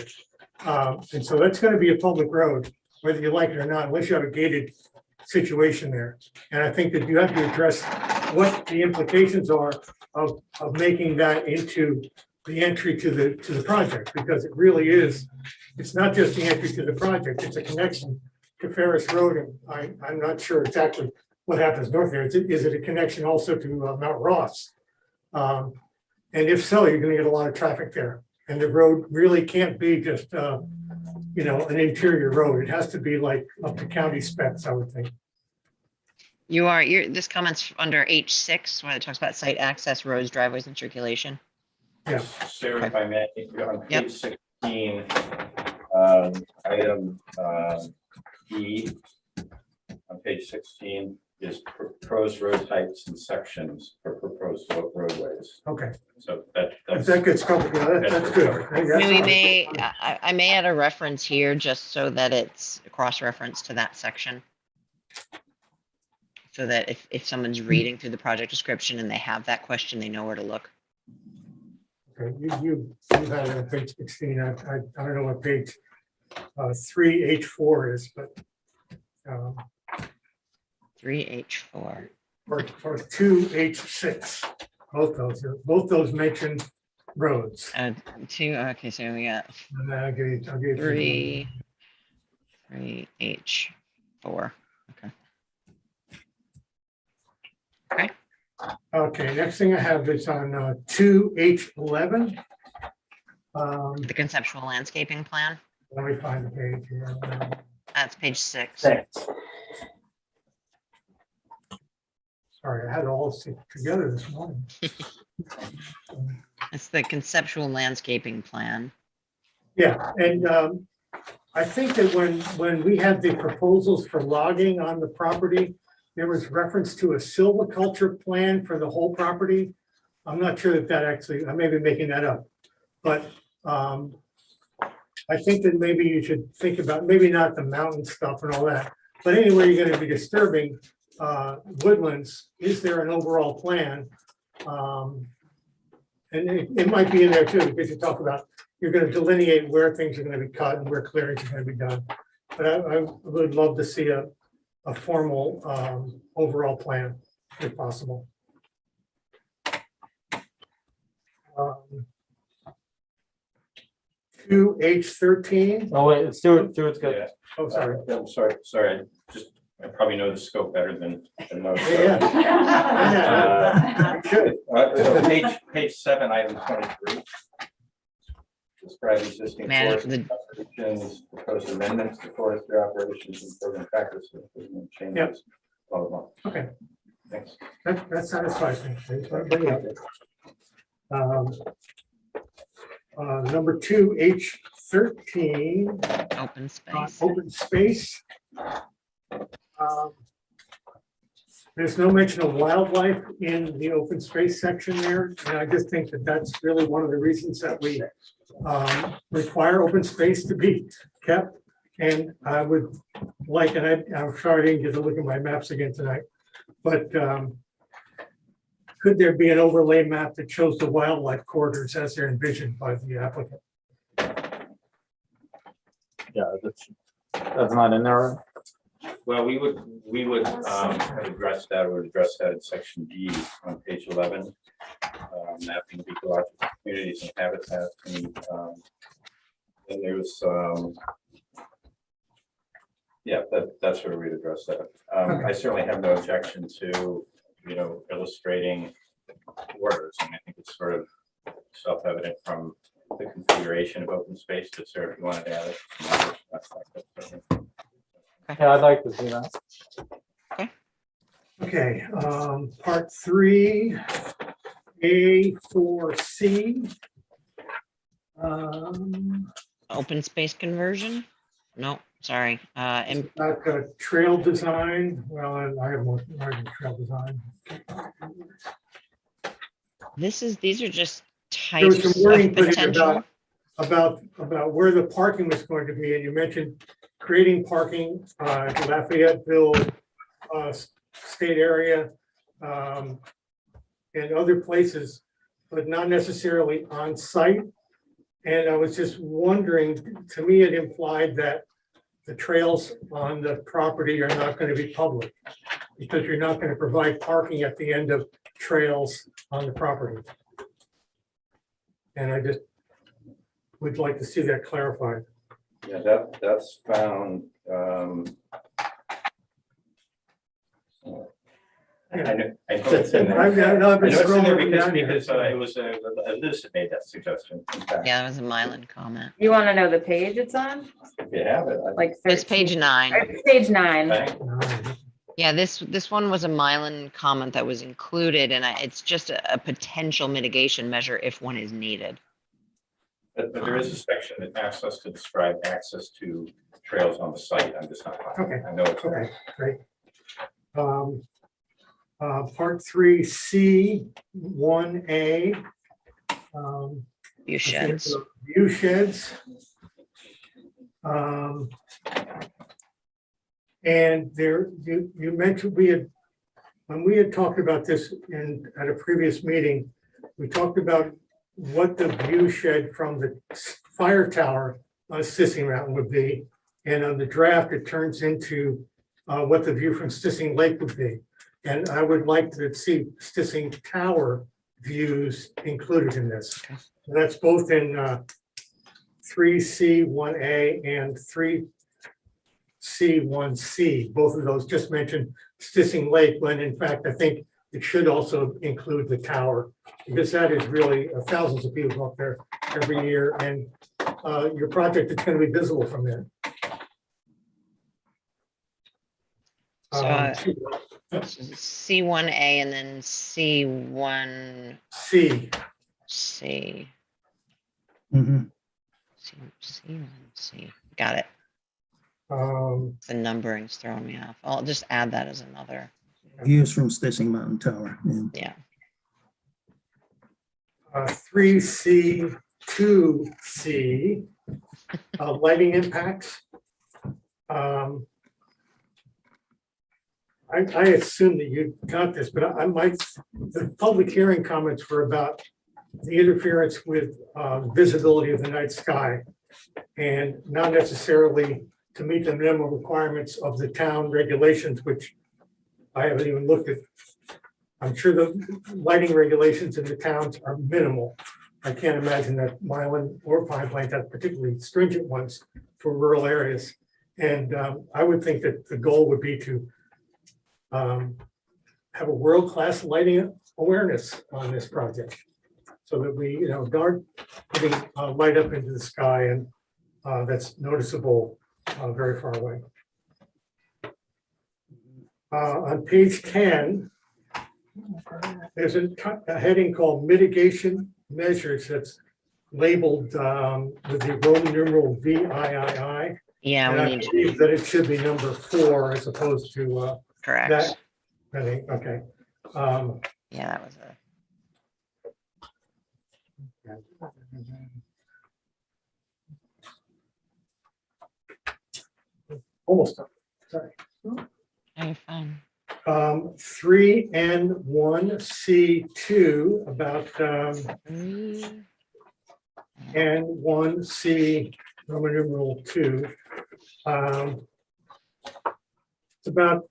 And so that's going to be a public road, whether you like it or not, unless you have a gated situation there. And I think that you have to address what the implications are of making that into the entry to the project, because it really is. It's not just the entry to the project, it's a connection to Ferris Road. And I'm not sure exactly what happens north there. Is it a connection also to Mount Ross? And if so, you're going to get a lot of traffic there. And the road really can't be just, an interior road. It has to be like up to county specs, I would think. This comment's under H6, when it talks about site access, roads, driveways, and circulation. Yeah. Sarah, if I may, on Yep. page 16, item E, on page 16 is proposed road types and sections for proposed roadways. Okay. So If that gets covered, yeah, that's good. I may add a reference here just so that it's a cross-reference to that section. So that if someone's reading through the project description and they have that question, they know where to look. Okay, you had it on page 16. I don't know what page 3H4 is, but 3H4. or 2H6. Both those mention roads. Okay, so we got And I'll give you 3H4. Okay. Okay, next thing I have is on 2H11. The conceptual landscaping plan. Let me find the page here. That's page 6. Sorry, I had it all together this morning. It's the conceptual landscaping plan. Yeah, and I think that when we had the proposals for logging on the property, there was reference to a silviculture plan for the whole property. I'm not sure that actually, I may be making that up, but I think that maybe you should think about, maybe not the mountain stuff and all that, but anywhere you're going to be disturbing woodlands, is there an overall plan? And it might be in there too, because you talk about, you're going to delineate where things are going to be cut and where clearings are going to be done. But I would love to see a formal overall plan, if possible. 2H13. Oh, wait, Stuart's got, Yeah. Oh, sorry. I'm sorry. I probably know the scope better than most. Yeah. You should. So page 7, item 23. Describe existing Man, forest operations, proposed amendments to forestry operations and program practices, and changes. Blah, blah, blah. Okay, Thanks. that satisfies me. I just want to bring it up. Number 2H13. Open space. Open space. There's no mention of wildlife in the open space section there, and I just think that that's really one of the reasons that we require open space to be kept. And I would like, and I'm sorry I didn't get to look at my maps again tonight, but could there be an overlay map that shows the wildlife corridors as they're envisioned by the applicant? yeah, that's not in there. Well, we would have addressed that, or address that in section G on page 11. Mapping of ecological communities and habitats, and then there's yeah, that's where we'd address that. I certainly have no objection to, illustrating orders, and I think it's sort of self-evident from the configuration of open space, but sir, if you wanted to add it. Yeah, I'd like to see that. Okay, part 3, A4C. Open space conversion? No, sorry. And About trail design. Well, I have more trail design. these are just There was types some wording of put in potential. about where the parking was going to be, and you mentioned creating parking at Lafayetteville State area and other places, but not necessarily on site. And I was just wondering, to me, it implied that the trails on the property are not going to be public because you're not going to provide parking at the end of trails on the property. And I just would like to see that clarified. Yeah, that's found. I know it's in there. I've got- no, I've been I know it's in there scrolling because down here. it was Liz that made that suggestion. In fact, Yeah, that was a Mylan comment. You want to know the page it's on? if you have it, Like It's 13. page 9. It's page 9. Yeah, this one was a Mylan comment that was included, and it's just a potential mitigation measure if one is needed. but there is a section that asks us to describe access to trails on the site. I'm just not. Okay. I know it's. Okay, great. Part 3C, 1A. View sheds. View sheds. And there, you mentioned when we had talked about this at a previous meeting, we talked about what the view shed from the fire tower on Sissing Mountain would be. And on the draft, it turns into what the view from Stissing Lake would be. And I would like to see Stissing Tower views included in this. So that's both in 3C, 1A and 3C, 1C. Both of those just mentioned Stissing Lake, when in fact, I think it should also include the tower, because that is really thousands of people up there every year, and your project is going to be visible from there. C1A and then C1C. C. Mhm. C1C. Got it. The numbering's throwing me off. I'll just add that as another. Views from Stissing Mountain Tower. Yeah. 3C, 2C, lighting impacts. I assume that you got this, but the public hearing comments were about the interference with visibility of the night sky, and not necessarily to meet the minimum requirements of the town regulations, which I haven't even looked at. I'm sure the lighting regulations in the towns are minimal, I can't imagine that Mylan or Pine Plains have particularly stringent ones for rural areas. And I would think that the goal would be to have a world-class lighting awareness on this project. So that we, aren't putting light up into the sky and that's noticeable very far away. On page 10, there's a heading called Mitigation Measures that's labeled with the Roman numeral VIII. Yeah, And we I need to, believe that it should be number 4 as opposed to correct. that. I think, okay. Yeah, that was a, Almost done, sorry. very fun. 3 and 1C2 about and 1C Roman numeral 2. It's about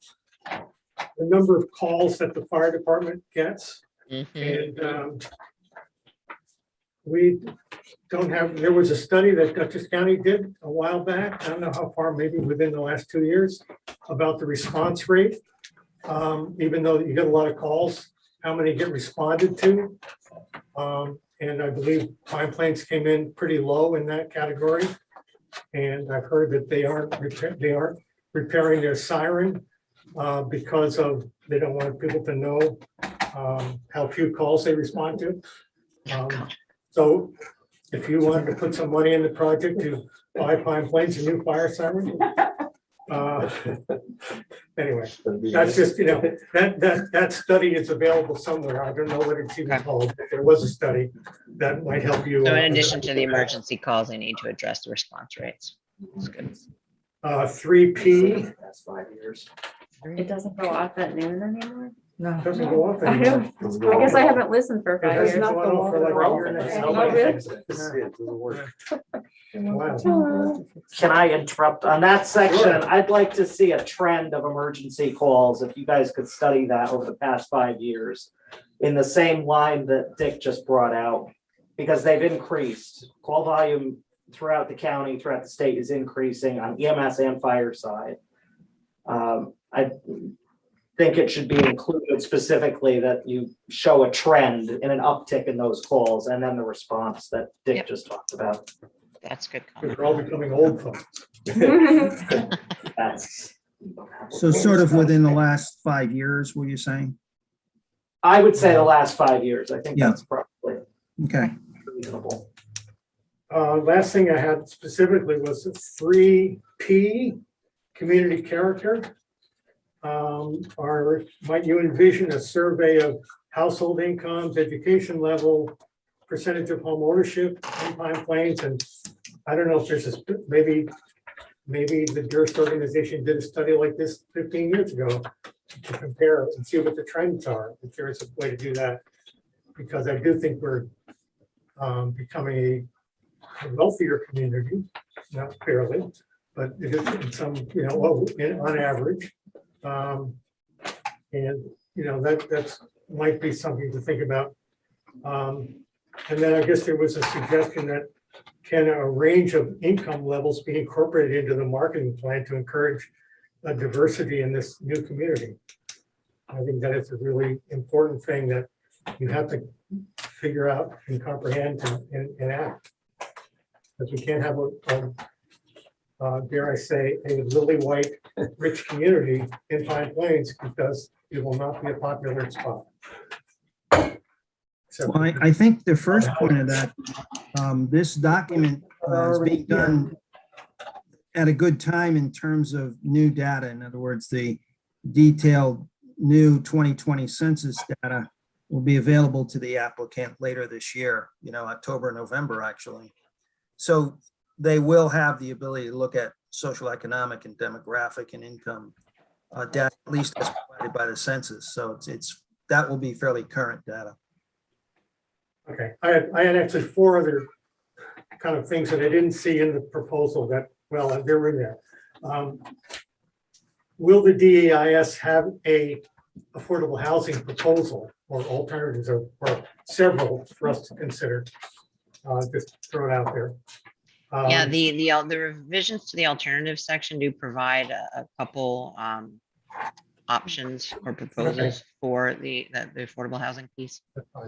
the number of calls that the fire department gets. Mhm. And we don't have, there was a study that Dutchess County did a while back, I don't know how far, maybe within the last 2 years, about the response rate. Even though you get a lot of calls, how many get responded to? And I believe Pine Plains came in pretty low in that category. And I've heard that they aren't repairing their siren because they don't want people to know how few calls they respond to. So if you wanted to put some money in the project to buy Pine Plains a new fire siren. Anyway, that's just, that study is available somewhere. I don't know what it's even called. If there was a study that might help you. So in addition to the emergency calls, they need to address the response rates. That's good. 3P. That's 5 years. It doesn't go off at noon anymore? No. Doesn't go off I anymore. know. I guess I haven't listened for It 5 hasn't years. gone off for like a year and a half. Oh, really? Wow. Can I interrupt on that section? Sure. I'd like to see a trend of emergency calls, if you guys could study that over the past 5 years. In the same line that Dick just brought out, because they've increased. Call volume throughout the county, throughout the state is increasing on EMS and fire side. I think it should be included specifically that you show a trend in an uptick in those calls and then the response that Dick Yep. just talked about. That's good. comment. We're all becoming old folks. That's. So sort of within the last 5 years, were you saying? I would say the last 5 years. I think Yeah. that's probably Okay. reasonable. Last thing I had specifically was 3P, community character. Might you envision a survey of household incomes, education level, percentage of home ownership in Pine Plains? And I don't know if there's maybe the Durst organization did a study like this 15 years ago to compare and see what the trends are, if there is a way to do that. Because I do think we're becoming a wealthier community, not fairly, but it is in some, on average. And, that's might be something to think about. And then I guess there was a suggestion that can a range of income levels be incorporated into the marketing plan to encourage a diversity in this new community? I think that is a really important thing that you have to figure out and comprehend and act. Because we can't have dare I say, a lily white rich community in Pine Plains because it will not be a popular spot. So, Well, I think the first point of that, this document is being done at a good time in terms of new data. In other words, the detailed new 2020 census data will be available to the applicant later this year, October, November, actually. So they will have the ability to look at social, economic, and demographic and income data, at least as provided by the census. So that will be fairly current data. okay, I had actually 4 other kind of things that I didn't see in the proposal that, well, they were in there. Will the DEIS have a affordable housing proposal or alternatives or several for us to consider? Just throw it out there. Yeah, Um, the revisions to the alternative section do provide a couple options or proposals for the affordable housing piece.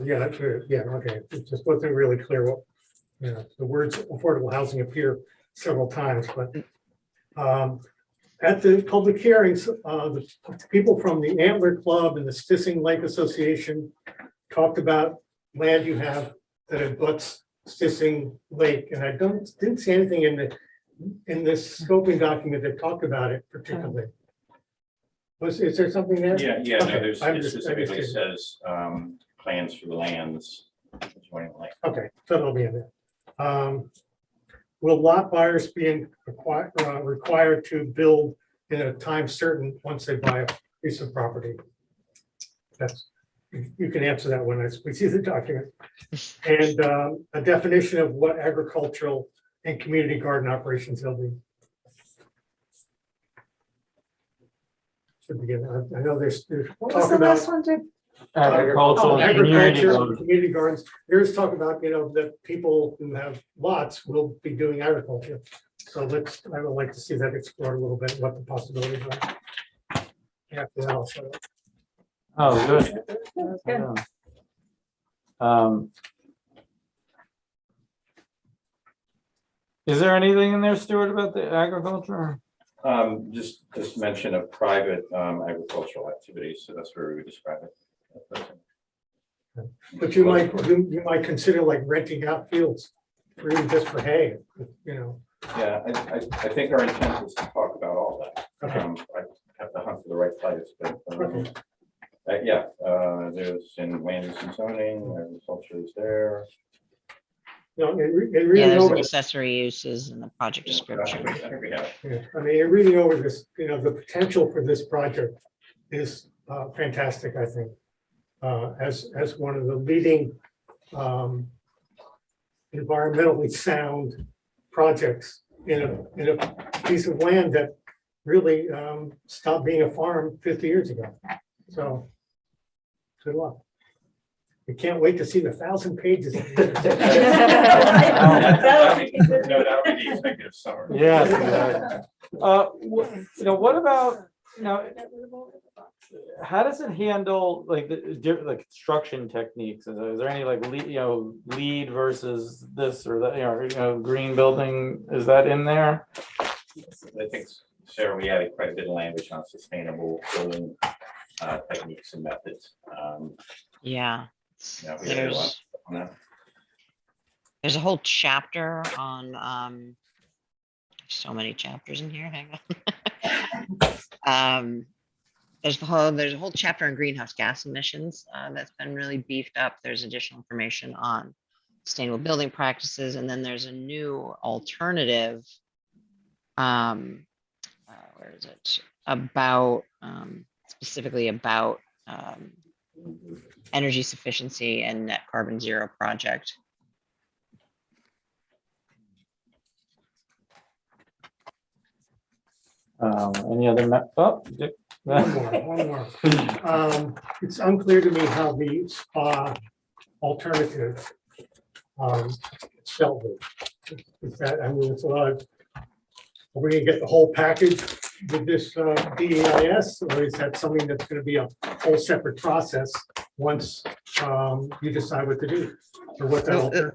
Yeah, that's good. Yeah, okay. It just wasn't really clear what, the words affordable housing appear several times, but at the public hearings, the people from the Antler Club and the Stissing Lake Association talked about land you have that abuts Stissing Lake, and I didn't see anything in this scoping document that talked about it particularly. Is there something there? Yeah, no, Okay, there's, I'm it just- specifically says, plans for the lands adjoining the lake. Okay, so that'll be in there. Will lot buyers be required to build in a time certain once they buy a piece of property? That's, you can answer that when we see the document. And a definition of what agricultural and community garden operations they'll be. Should begin. I know there's What was talk the about last one, Jim? Agricultural and community agriculture, garden. community gardens. There's talk about, that people who have lots will be doing agriculture. So I would like to see that explored a little bit, what the possibilities are. Yeah, I'll show it. Oh, good. That's good. Is there anything in there, Stuart, about the agriculture? Just mention of private agricultural activities, so that's where we would describe it. But you might consider like renting out fields, really just for hay, Yeah, I think our intent is to talk about all that. Okay. I have to hunt for the right place, but Okay. yeah, there's in land use and zoning, agriculture is there. And Yeah, reading there's over, accessory uses in the project description. I think we have it. reading over this, the potential for this project is fantastic, I think. As one of the leading environmentally sound projects in a piece of land that really stopped being a farm 50 years ago. So, good luck. We can't wait to see the 1,000 pages. No, that'll be the executive summary. Yeah. What about, how does it handle like the construction techniques? Is there any like lead versus this or that, green building, is that in there? I think, Sarah, we added quite a bit of language on sustainable building techniques and methods. Yeah. Yeah, we added a lot on that. There's a whole chapter on so many chapters in here. Hang on. There's a whole chapter on greenhouse gas emissions that's been really beefed up. There's additional information on sustainable building practices, and then there's a new alternative. Where is it? About specifically about energy sufficiency and net carbon zero project. Any other Dick? One more. It's unclear to me how the spa alternative spelled it. Is that, it's a lot of, are we gonna get the whole package with this DEIS, or is that something that's gonna be a whole separate process once you decide what to do? Or what that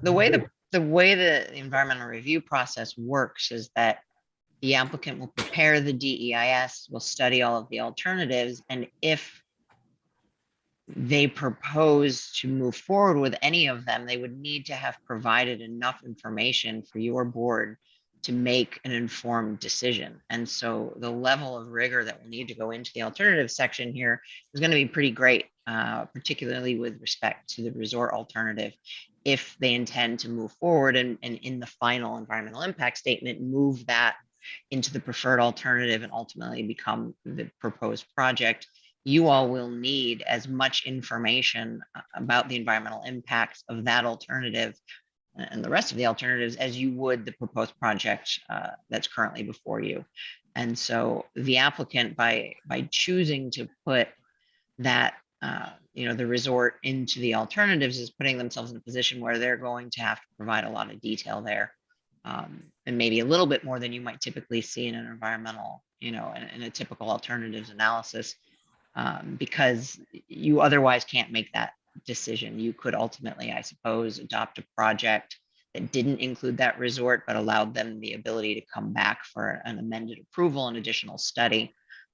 The way the environmental review process works is that the applicant will prepare the DEIS, will study all of the alternatives, and if they propose to move forward with any of them, they would need to have provided enough information for your board to make an informed decision. And so the level of rigor that will need to go into the alternative section here is going to be pretty great, particularly with respect to the resort alternative, if they intend to move forward and in the final environmental impact statement, move that into the preferred alternative and ultimately become the proposed project. You all will need as much information about the environmental impacts of that alternative and the rest of the alternatives as you would the proposed project that's currently before you. And so the applicant, by choosing to put that the resort into the alternatives is putting themselves in a position where they're going to have to provide a lot of detail there. And maybe a little bit more than you might typically see in an environmental, in a typical alternatives analysis, because you otherwise can't make that decision. You could ultimately, I suppose, adopt a project that didn't include that resort, but allowed them the ability to come back for an amended approval and additional study.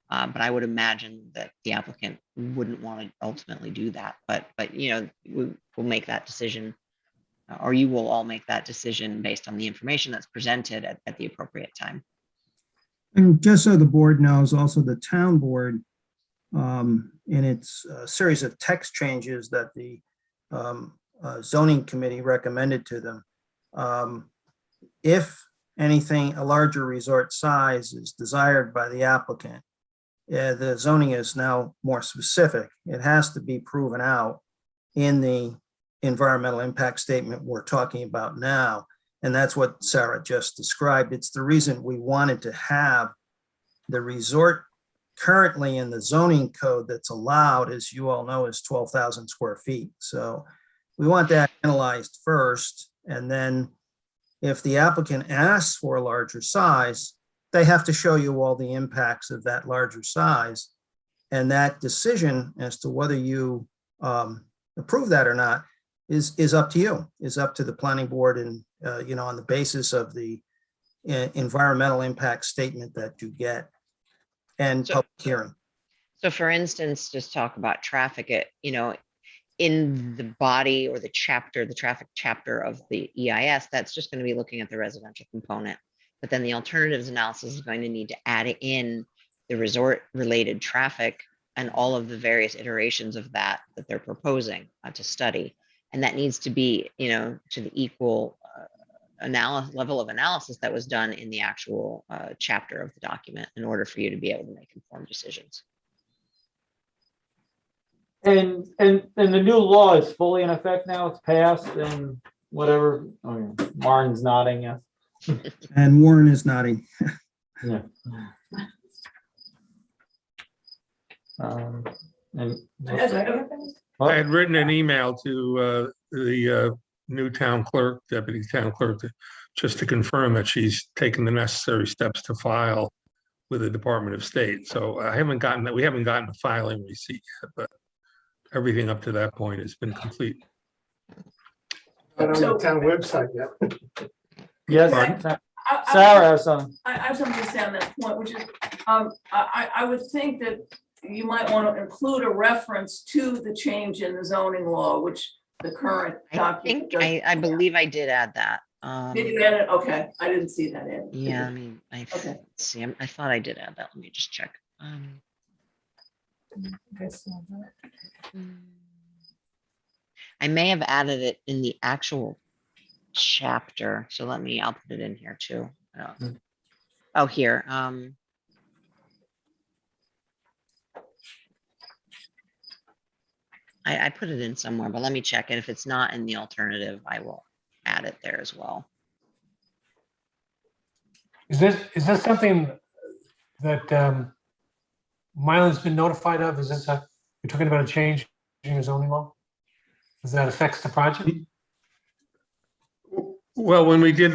But I would imagine that the applicant wouldn't want to ultimately do that. But we'll make that decision, or you will all make that decision based on the information that's presented at the appropriate time. And just so the board knows, also the town board, in its series of text changes that the zoning committee recommended to them, if anything, a larger resort size is desired by the applicant, the zoning is now more specific. It has to be proven out in the environmental impact statement we're talking about now. And that's what Sarah just described. It's the reason we wanted to have the resort currently in the zoning code that's allowed, as you all know, is 12,000 square feet. So we want that analyzed first. And then if the applicant asks for a larger size, they have to show you all the impacts of that larger size. And that decision as to whether you approve that or not is up to you, is up to the planning board, and on the basis of the environmental impact statement that you get and public hearing. So for instance, just talk about traffic, in the body or the traffic chapter of the EIS, that's just going to be looking at the residential component. But then the alternatives analysis is going to need to add in the resort related traffic and all of the various iterations of that they're proposing to study. And that needs to be, to the equal level of analysis that was done in the actual chapter of the document in order for you to be able to make informed decisions. And the new law is fully in effect now, it's passed and whatever, Martin's nodding, yes. And Warren is nodding. Yeah. And I had written an email to the new town clerk, deputy town clerk, just to confirm that she's taken the necessary steps to file with the Department of State. So we haven't gotten a filing receipt yet, but everything up to that point has been complete. Not on the town website yet. yes, Sarah has something. I have something to say on that point, which is, I would think that you might want to include a reference to the change in the zoning law, which the current document. I believe I did add that. Did you add it? Okay, I didn't see that in. Yeah, I mean, Okay. let's see, I thought I did add that. Let me just check. I may have added it in the actual chapter. So I'll put it in here too. Oh, here. I put it in somewhere, but let me check. And if it's not in the alternative, I will add it there as well. Is this something that Mylan's been notified of? Is this you're talking about a change in the zoning law? Does that affect the project? Well, when we did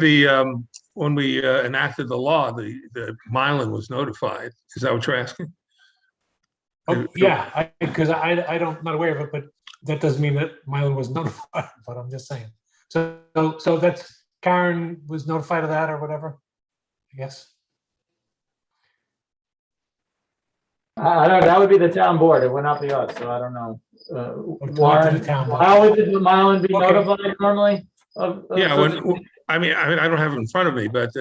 when we enacted the law, the Mylan was notified. Is that what you're asking? Oh, yeah, because I'm not aware of it, but that doesn't mean that Mylan was notified, but I'm just saying. So that's, Karen was notified of that or whatever, I guess. I don't know, that would be the town board, it would not be us, so I don't know. Warren, how would Mylan be notified normally? Yeah, I mean, I don't have it in front of me, but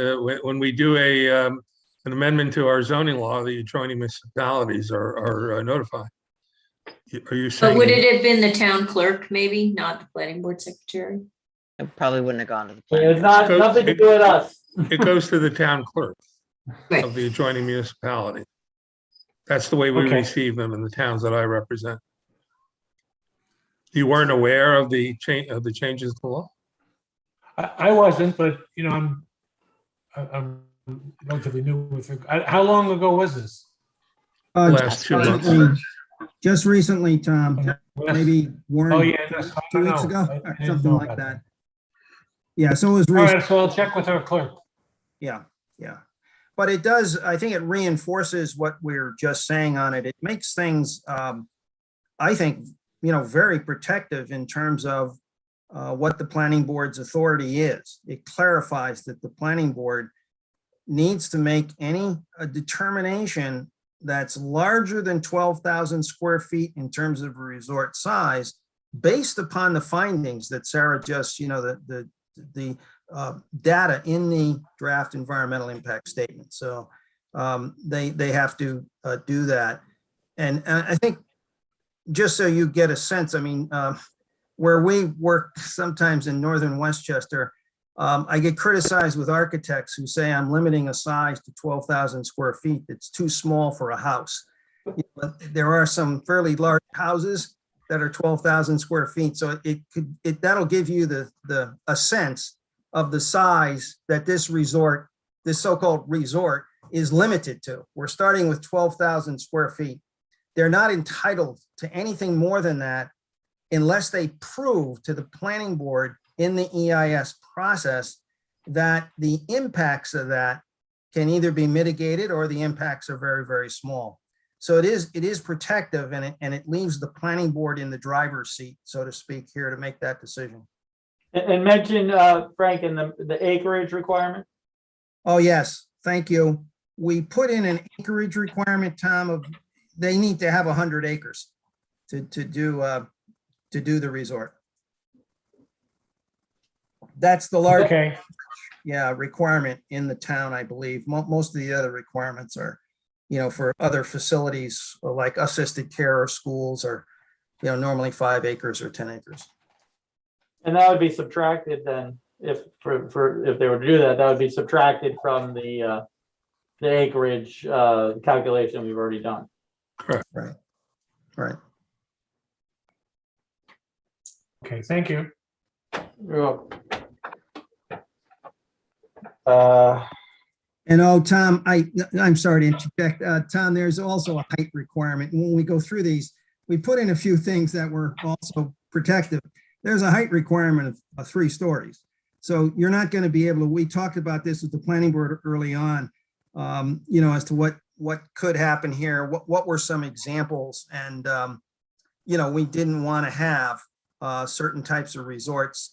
when we do an amendment to our zoning law, the adjoining municipalities are notified. Are you saying? But would it have been the town clerk, maybe, not the planning board secretary? It probably wouldn't have gone to the planning. It's not nothing to do with us. It goes to the town clerk of the adjoining municipality. That's the way we receive them in the towns that I represent. You weren't aware of the changes to the law? I wasn't, but I'm relatively new with it. How long ago was this? Last 2 months. Just recently, Tom, maybe Oh, Warren, yeah, that's, I 2 don't weeks know. ago, I or didn't something know like about that. Yeah, so it was All recent. right, so I'll check with our clerk. Yeah, yeah. But it does, I think it reinforces what we're just saying on it. It makes things, I think, very protective in terms of what the planning board's authority is. It clarifies that the planning board needs to make a determination that's larger than 12,000 square feet in terms of resort size, based upon the findings that Sarah just, the data in the draft environmental impact statement. So they have to do that. And I think, just so you get a sense, I mean, where we work sometimes in northern Westchester, I get criticized with architects who say I'm limiting a size to 12,000 square feet. It's too small for a house. There are some fairly large houses that are 12,000 square feet. So that'll give you a sense of the size that this so-called resort is limited to. We're starting with 12,000 square feet. They're not entitled to anything more than that unless they prove to the planning board in the EIS process that the impacts of that can either be mitigated or the impacts are very, very small. So it is protective, and it leaves the planning board in the driver's seat, so to speak, here to make that decision. And mention, Frank, in the acreage requirement. Oh, yes, thank you. We put in an acreage requirement, Tom, they need to have 100 acres to do the resort. That's the large, requirement in the town, I believe. Most of the other requirements are, for other facilities like assisted care or schools are, normally 5 acres or 10 acres. And that would be subtracted then, if they were to do that, that would be subtracted from the acreage calculation we've already done. Right. Okay, thank you. You're welcome. And Tom, I'm sorry to interject. Tom, there's also a height requirement. When we go through these, we put in a few things that were also protective. There's a height requirement of 3 stories. So you're not going to be able to, we talked about this with the planning board early on, as to what could happen here, what were some examples. And, we didn't want to have certain types of resorts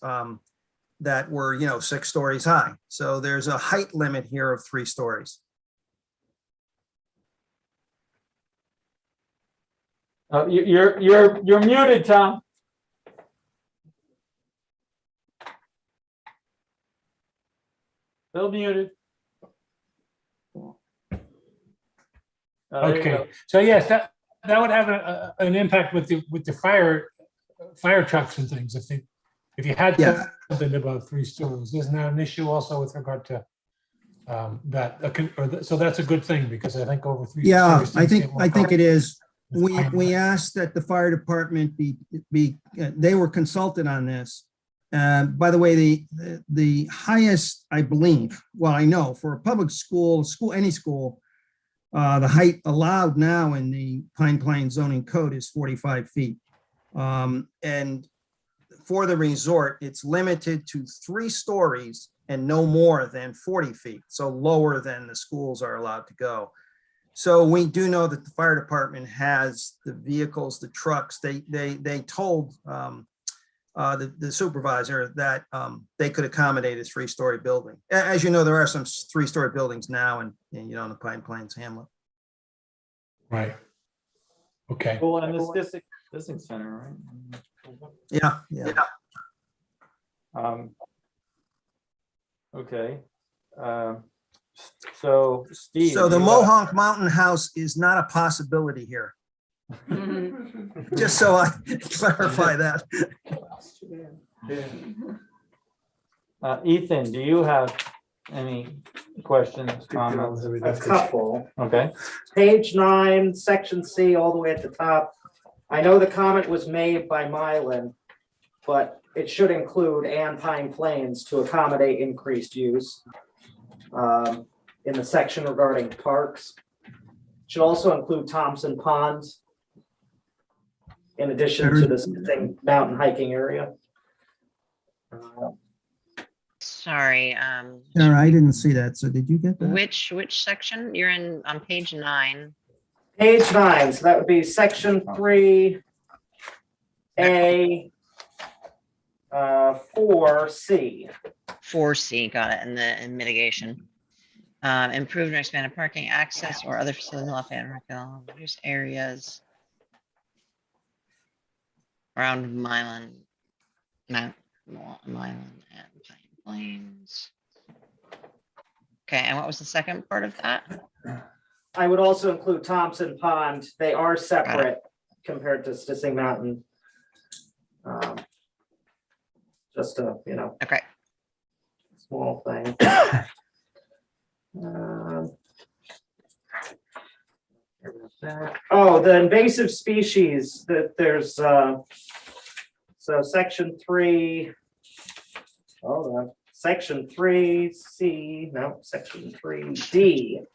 that were, 6 stories high. So there's a height limit here of 3 stories. You're muted, Tom. Still muted. Okay, so yes, that would have an impact with the fire trucks and things. If you had something above 3 stories, isn't that an issue also with regard to that? So that's a good thing, because I think over 3 stories. I think it is. We asked that the fire department they were consulted on this. By the way, the highest, I believe, well, I know for a public school, any school, the height allowed now in the Pine Plains zoning code is 45 feet. And for the resort, it's limited to 3 stories and no more than 40 feet. So lower than the schools are allowed to go. So we do know that the fire department has the vehicles, the trucks. They told the supervisor that they could accommodate a 3-story building. As you know, there are some 3-story buildings now in the Pine Plains hamlet. Right. Okay. Well, and this distancing center, right? Yeah. Okay. So Steve. So the Mohonk Mountain House is not a possibility here. Just so I clarify that. Ethan, do you have any questions, comments? A couple. Okay. Page 9, section C, all the way at the top. I know the comment was made by Mylan, but it should include and Pine Plains to accommodate increased use. In the section regarding parks. Should also include Thompson Ponds. in addition to the same mountain hiking area. Sorry, Sarah, I didn't see that. So did you get that? which section? You're in on page 9. Page 9, so that would be section 3A, 4C. 4C, got it, in mitigation. Improved or expanded parking access or other facilities reduce areas around Milan and Pine Plains. Okay, and what was the second part of that? I would also include Thompson Pond. They are separate compared to Stissing Mountain. Just a, Okay. small thing. Oh, the invasive species that there's, so section 3. Hold on, section 3C, no, section 3D.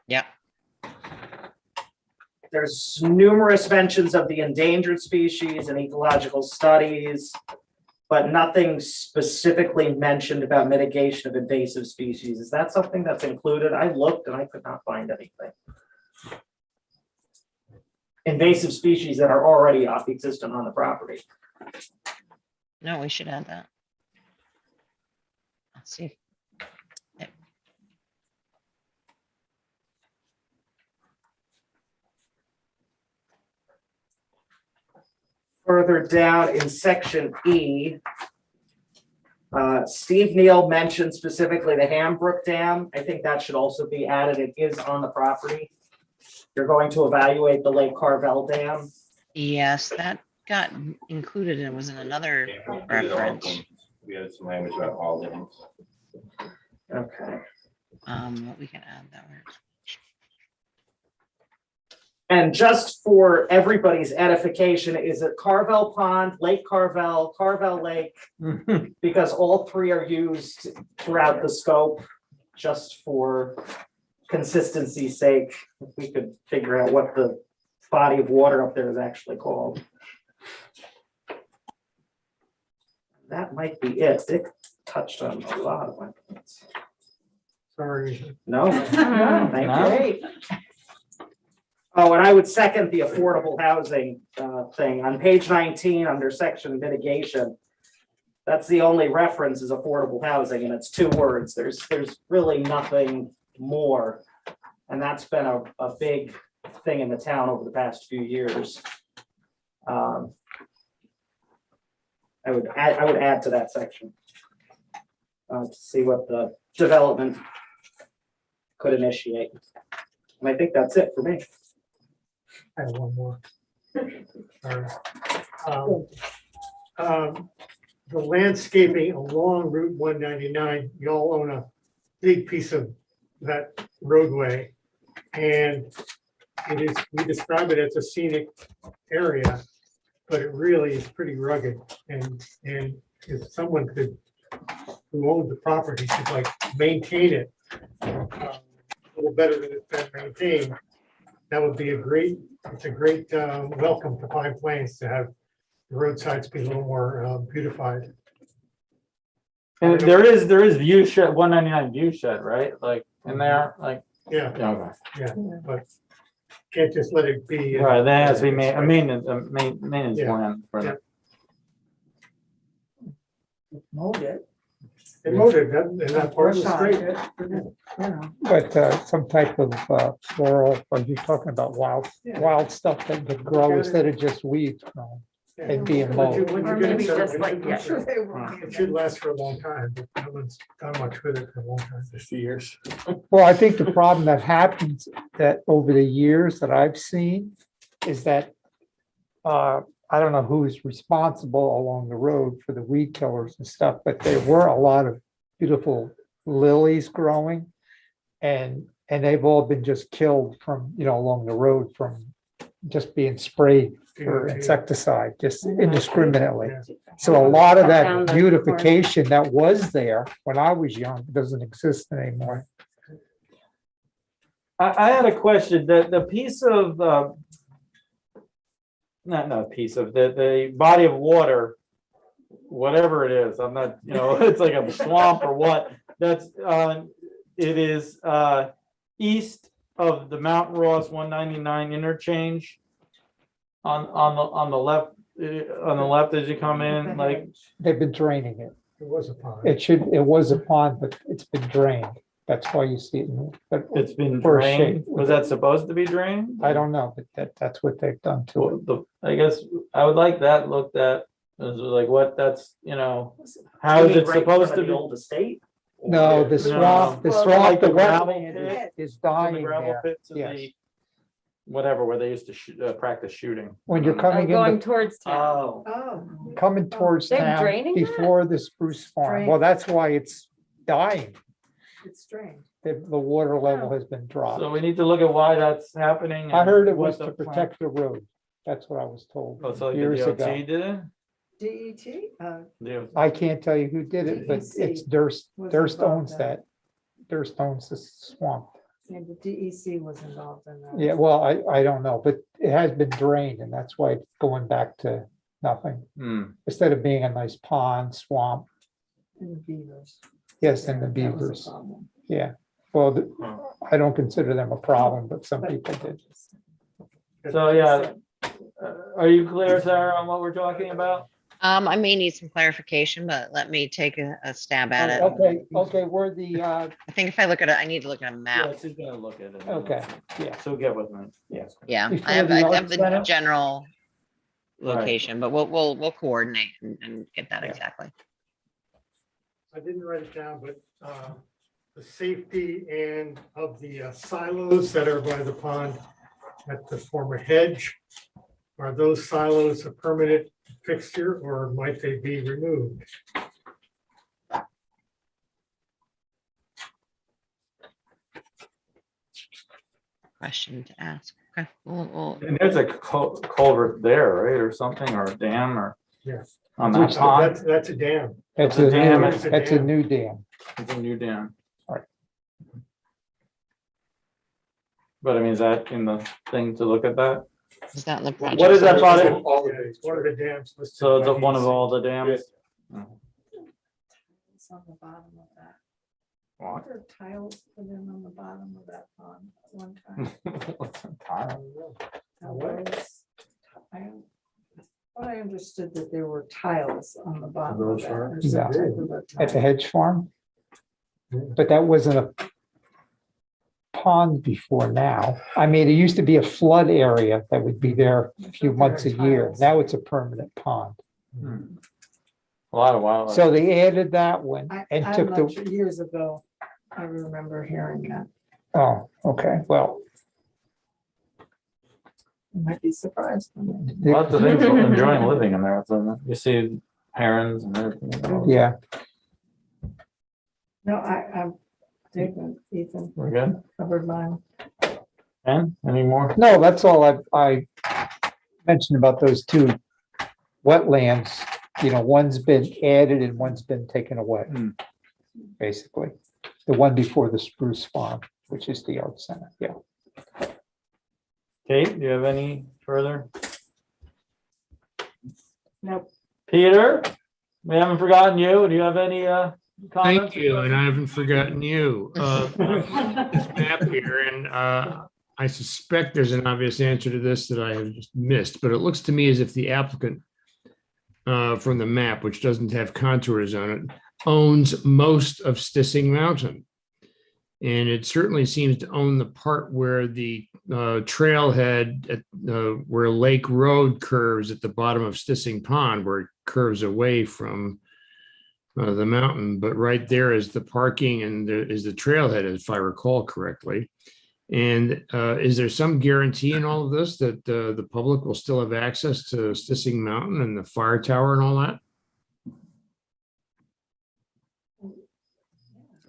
Yep. There's numerous mentions of the endangered species and ecological studies, but nothing specifically mentioned about mitigation of invasive species. Is that something that's included? I looked and I could not find anything. Invasive species that are already existent on the property. No, we should add that. Let's see. Further down in section E, Steve Neal mentioned specifically the Hambrook Dam. I think that should also be added. It is on the property. You're going to evaluate the Lake Carvel Dam. Yes, that got included and was in another reference. We had some language about all dams. Okay. We can add that word. And just for everybody's edification, is it Carvel Pond, Lake Carvel, Carvel Lake? Because all three are used throughout the scope, just for consistency's sake. If we could figure out what the body of water up there is actually called. That might be it. Dick touched on a lot of my points. Sorry. No, thank you. Oh, and I would second the affordable housing thing. On page 19, under section mitigation, that's the only reference is affordable housing, and it's 2 words. There's really nothing more. And that's been a big thing in the town over the past few years. I would add to that section to see what the development could initiate. And I think that's it for me. I have one more. The landscaping along Route 199, you all own a big piece of that roadway. And we describe it as a scenic area, but it really is pretty rugged. And if someone could, who owns the property, could like maintain it a little better than it's been maintained, that would be it's a great welcome to Pine Plains to have the roadsides be a little more beautified. And there is view shed, 199 view shed, right? Like in there, like. Yeah, Okay. yeah, but can't just let it be. Right, that has to be made, a maintenance Yeah. plan for that. Mowed it. They mowed it, in that part of the street. But some type of floral, are you talking about wild stuff that would grow instead of just weeds growing and being mowed? Or maybe just like, yeah. It should last for a long time, but no one's done much with it for a long time. 50 years. Well, I think the problem that happens that over the years that I've seen is that I don't know who's responsible along the road for the weed killers and stuff, but there were a lot of beautiful lilies growing, and they've all been just killed from, along the road from just being sprayed for insecticide, just indiscriminately. So a lot of that beautification that was there when I was young doesn't exist anymore. I had a question. The piece of not a piece of, the body of water, whatever it is, I'm not, it's like a swamp or what, that's, it is, east of the Mount Ross 199 interchange. On the left as you come in, like, They've been draining it. It was a pond. It was a pond, but it's been drained. That's why you see it. But it's been For a drained. shape. Was that supposed to be drained? I don't know, but that's what they've done to it. Well, I guess I would like that looked at, as like what that's, how is You mean it right in front supposed of to the be? old estate? No, the swamp, Well, like the the gravel wetland pit, is From the dying gravel there. pits and Yes. the, whatever, where they used to practice shooting. When you're I'm coming going in, towards town. Oh. coming towards They're town draining that? before the spruce farm. Drain. Well, that's why it's dying. It's strange. The water level has been dropped. So we need to look at why that's happening. I and heard it what was the to plan- protect the road. That's what I was told Oh, so like years the DOT ago. did it? DET? DOT. I can't tell you who did it, but it's DEC Durst. was Durst involved owns in that. Durst owns the swamp. And the DEC was involved in that. Yeah, well, I don't know, but it has been drained and that's why it's going back to nothing. Hmm. Instead of being a nice pond, swamp, And the beavers. yes, and the That was a beavers. problem. Yeah, well, I don't consider them a problem, but some people did. So, yeah, are you clear, Sarah, on what we're talking about? I may need some clarification, but let me take a stab at it. Okay, where the, I think if I look at it, I need to look at a Yeah, map. she's gonna look at it. okay, yeah. So get with me, yes. Yeah, Before I have, the I art have the center? general Right. location, but we'll coordinate and get that exactly. I didn't write it down, but the safety and of the silos that are by the pond at the former hedge, are those silos a permanent fixture or might they be removed? Question to ask. Okay, we'll And there's a culvert there, right, or something, or a dam, or Yes. on that pond? That's a dam. That's The a dam new, is a that's a dam. new dam. It's a new dam. Right. But I mean, is that in the thing to look at that? Is that in the project? What is that body? Yeah, it's one of the dams listed. So it's by one of DEC. all the dams? It's on the bottom of that. What? There are tiles put in on the bottom of that pond at one time. That was- I understood that there were tiles on the bottom of that. or some Yeah. type of a At the tile. hedge farm. But that wasn't a pond before now. I mean, it used to be a flood area that would be there a few months a year. Now it's a permanent pond. A lot of wildlife. So they added that one and I'm took not the, sure, years ago, I remember hearing that. oh, okay, well. You might be surprised. Lots of things, enjoying living in there. So you see herons and everything. Yeah, No, I'm taking Ethan, We're good. covered mine. And any more? no, that's all I mentioned about those two wetlands. One's been added and one's been taken away. Basically, the one before the spruce farm, which is the art center, yeah. Kate, do you have any further? Nope. Peter, we haven't forgotten you. Do you have any comments? Thank you, and I haven't forgotten you. This map here, and I suspect there's an obvious answer to this that I have just missed, but it looks to me as if the applicant from the map, which doesn't have contours on it, owns most of Stissing Mountain. And it certainly seems to own the part where the trailhead at where Lake Road curves at the bottom of Stissing Pond, where it curves away from the mountain. But right there is the parking and there is the trailhead, if I recall correctly. And is there some guarantee in all of this that the public will still have access to Stissing Mountain and the fire tower and all that?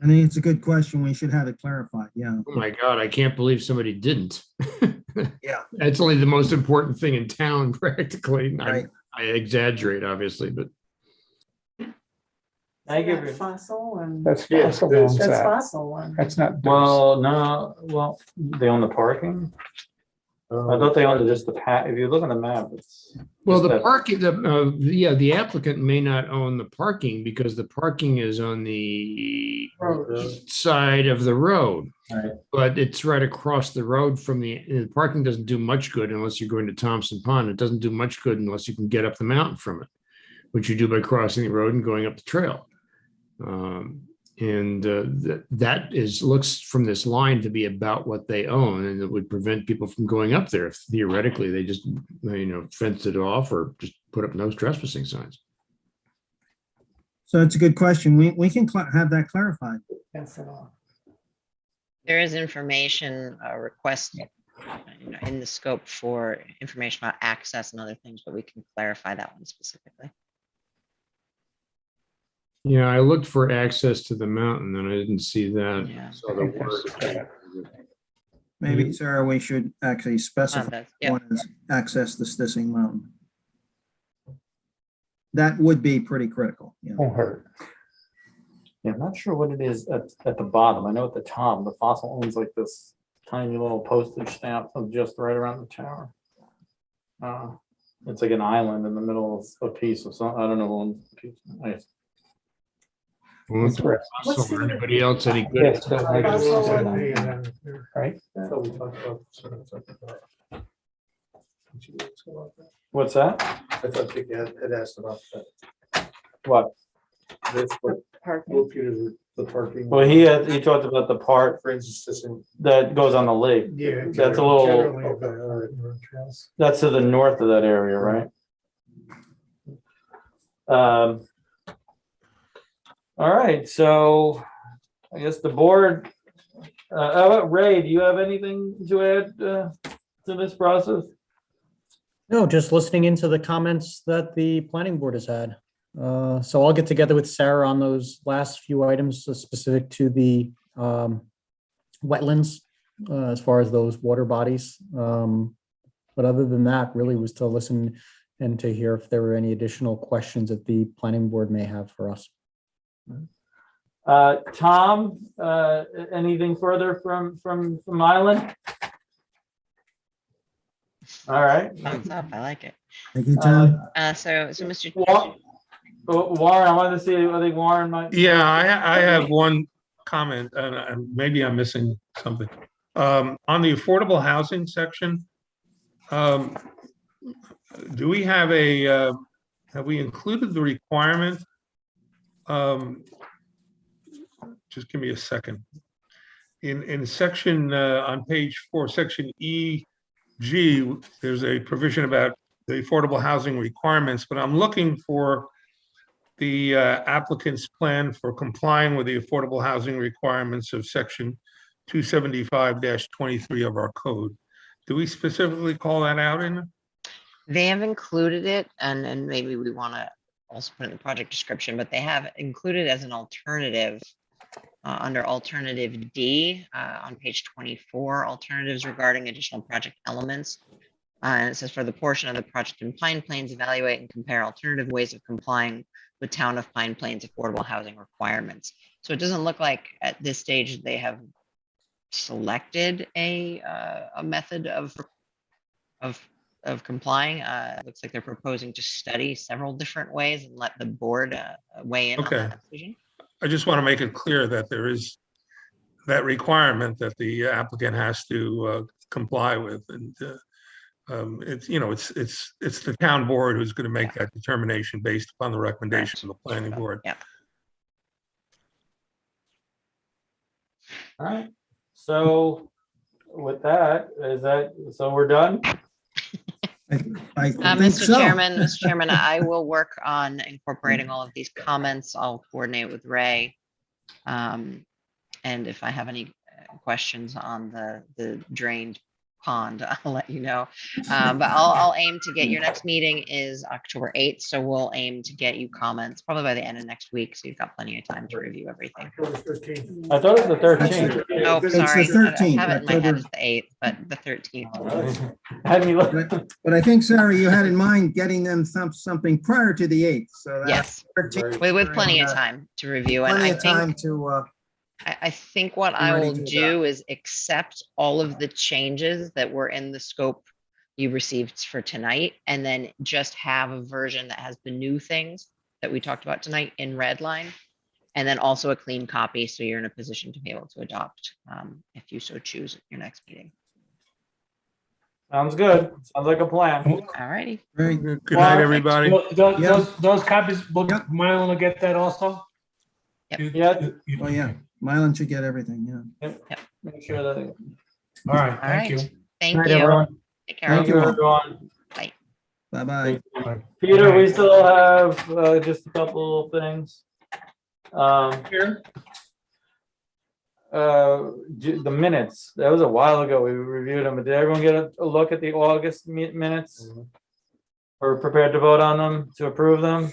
I think it's a good question. We should have it clarified. Yeah. Oh my God, I can't believe somebody didn't. Yeah. That's only the most important thing in town, practically. Right. I exaggerate, obviously, but Thank you. That Fossil and. That's Yeah, fossil owns That's that. fossil one. That's not. Well, no, well, they own the parking. I thought they owned just the if you look on the map, it's. Well, just the that- parking, the applicant may not own the parking because the parking is on the east side of the road. Right. But it's right across the road from the parking doesn't do much good unless you're going to Thompson Pond. It doesn't do much good unless you can get up the mountain from it, which you do by crossing the road and going up the trail. That looks from this line to be about what they own, and it would prevent people from going up there if theoretically they just, fenced it off or just put up no trespassing signs. So it's a good question. We can have that clarified. There is information requested in the scope for information about access and other things, but we can clarify that one specifically. Yeah, I looked for access to the mountain and I didn't see that. Yeah. So the word. Maybe, Sarah, we should actually specify Yeah. one is access the Stissing Mountain. That would be pretty critical. Yeah. Won't hurt. Yeah, I'm not sure what it is at the bottom. I know at the top, the fossil owns like this tiny little postage stamp of just right around the tower. It's like an island in the middle of a piece of something. I don't know who owns the piece. So anybody else any good? Yes, so I just- Right? What's that? I thought you had asked about that. What? This, what Parking. located the parking. Well, he talked about the part For instance, in. that goes on the lake. Yeah. That's a little, generally, Okay, all right. trails. that's to the north of that area, right? All right, so I guess the board, how about Ray, do you have anything to add to this process? No, just listening into the comments that the planning board has had. So I'll get together with Sarah on those last few items specific to the wetlands as far as those water bodies. But other than that, really was to listen and to hear if there were any additional questions that the planning board may have for us. Tom, anything further from Island? All right. Thumbs up, I like it. Thank you, Tom. So Mr. Warren, I wanted to see, I think Warren might. Yeah, I have one comment, and maybe I'm missing something. On the affordable housing section, do we have have we included the requirement? Just give me a second. In section, on page 4, section EG, there's a provision about the affordable housing requirements, but I'm looking for the applicant's plan for complying with the affordable housing requirements of section 275-23 of our code. Do we specifically call that out in? They have included it, and maybe we want to also put it in the project description, but they have included as an alternative under alternative D on page 24, alternatives regarding additional project elements. And it says for the portion of the project in Pine Plains, evaluate and compare alternative ways of complying with town of Pine Plains affordable housing requirements. So it doesn't look like at this stage they have selected a method of complying. It looks like they're proposing to study several different ways and let the board weigh in on that decision. I just want to make it clear that there is that requirement that the applicant has to comply with, and it's the town board who's going to make that determination based upon the recommendation of the planning board. Yeah. All right, so with that, so we're done? I think Mr. so. Chairman, I will work on incorporating all of these comments. I'll coordinate with Ray. And if I have any questions on the drained pond, I'll let you know. But I'll aim to get, your next meeting is October 8th, so we'll aim to get you comments probably by the end of next week, so you've got plenty of time to review everything. October 13th. I thought it was the 13th. Oh, It's the sorry. 13th, I have it in my head October. as the 8th, but the 13th. Had me look. But I think, Sarah, you had in mind getting them something prior to the 8th, so that's Yes, 13th. with plenty of time to review. And Plenty I of time think to I think what I'm I ready will to do is accept all of the changes that were in the scope you received for tonight, and then just have a version that has the new things that we talked about tonight in red line. And then also a clean copy, so you're in a position to be able to adopt, if you so choose at your next meeting. Sounds good. Sounds like a plan. All righty. Very good. Good night, everybody. Those copies, will Yep. Mylan will get that also? Yep. Yeah. Well, yeah, Mylan should get everything, yeah. Make sure that. All right, All thank you. right. Thank Night, you. everyone. Take care. Thank Thank you, you all. everyone. Bye-bye. Peter, we still have just a couple of things. Here. The minutes, that was a while ago, we reviewed them, but did everyone get a look at the August minutes? Or prepared to vote on them, to approve them?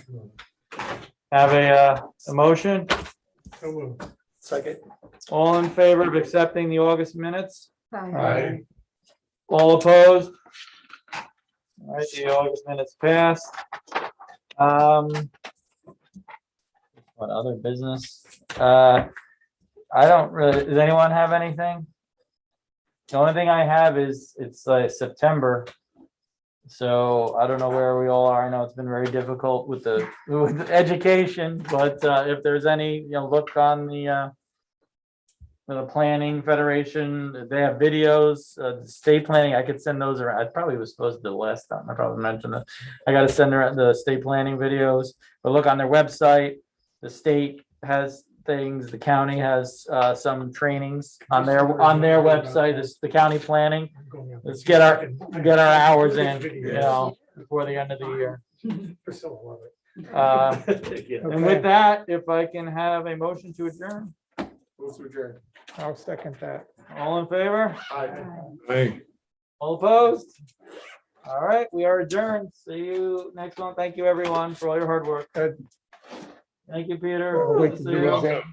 Have a motion? So moved. Second. All in favor of accepting the August minutes? Aye. All opposed? All right, the August minutes passed. What other business? I don't really, does anyone have anything? The only thing I have is, it's September. So I don't know where we all are. I know it's been very difficult with the education, but if there's any, look on the Planning Federation, they have videos, the state planning, I could send those around. I probably was supposed to the last time, I probably mentioned it. I gotta send around the state planning videos, but look on their website. The state has things, the county has some trainings on their website, it's the county planning. Let's get our hours in, before the end of the year. Priscilla love it. And with that, if I can have a motion to adjourn, Move to adjourn. I'll second that. all in favor? Hey. All opposed? All right, we are adjourned. See you next month. Thank you, everyone, for all your hard work. Thank you, Peter. Wait to See do you. that. Thank you.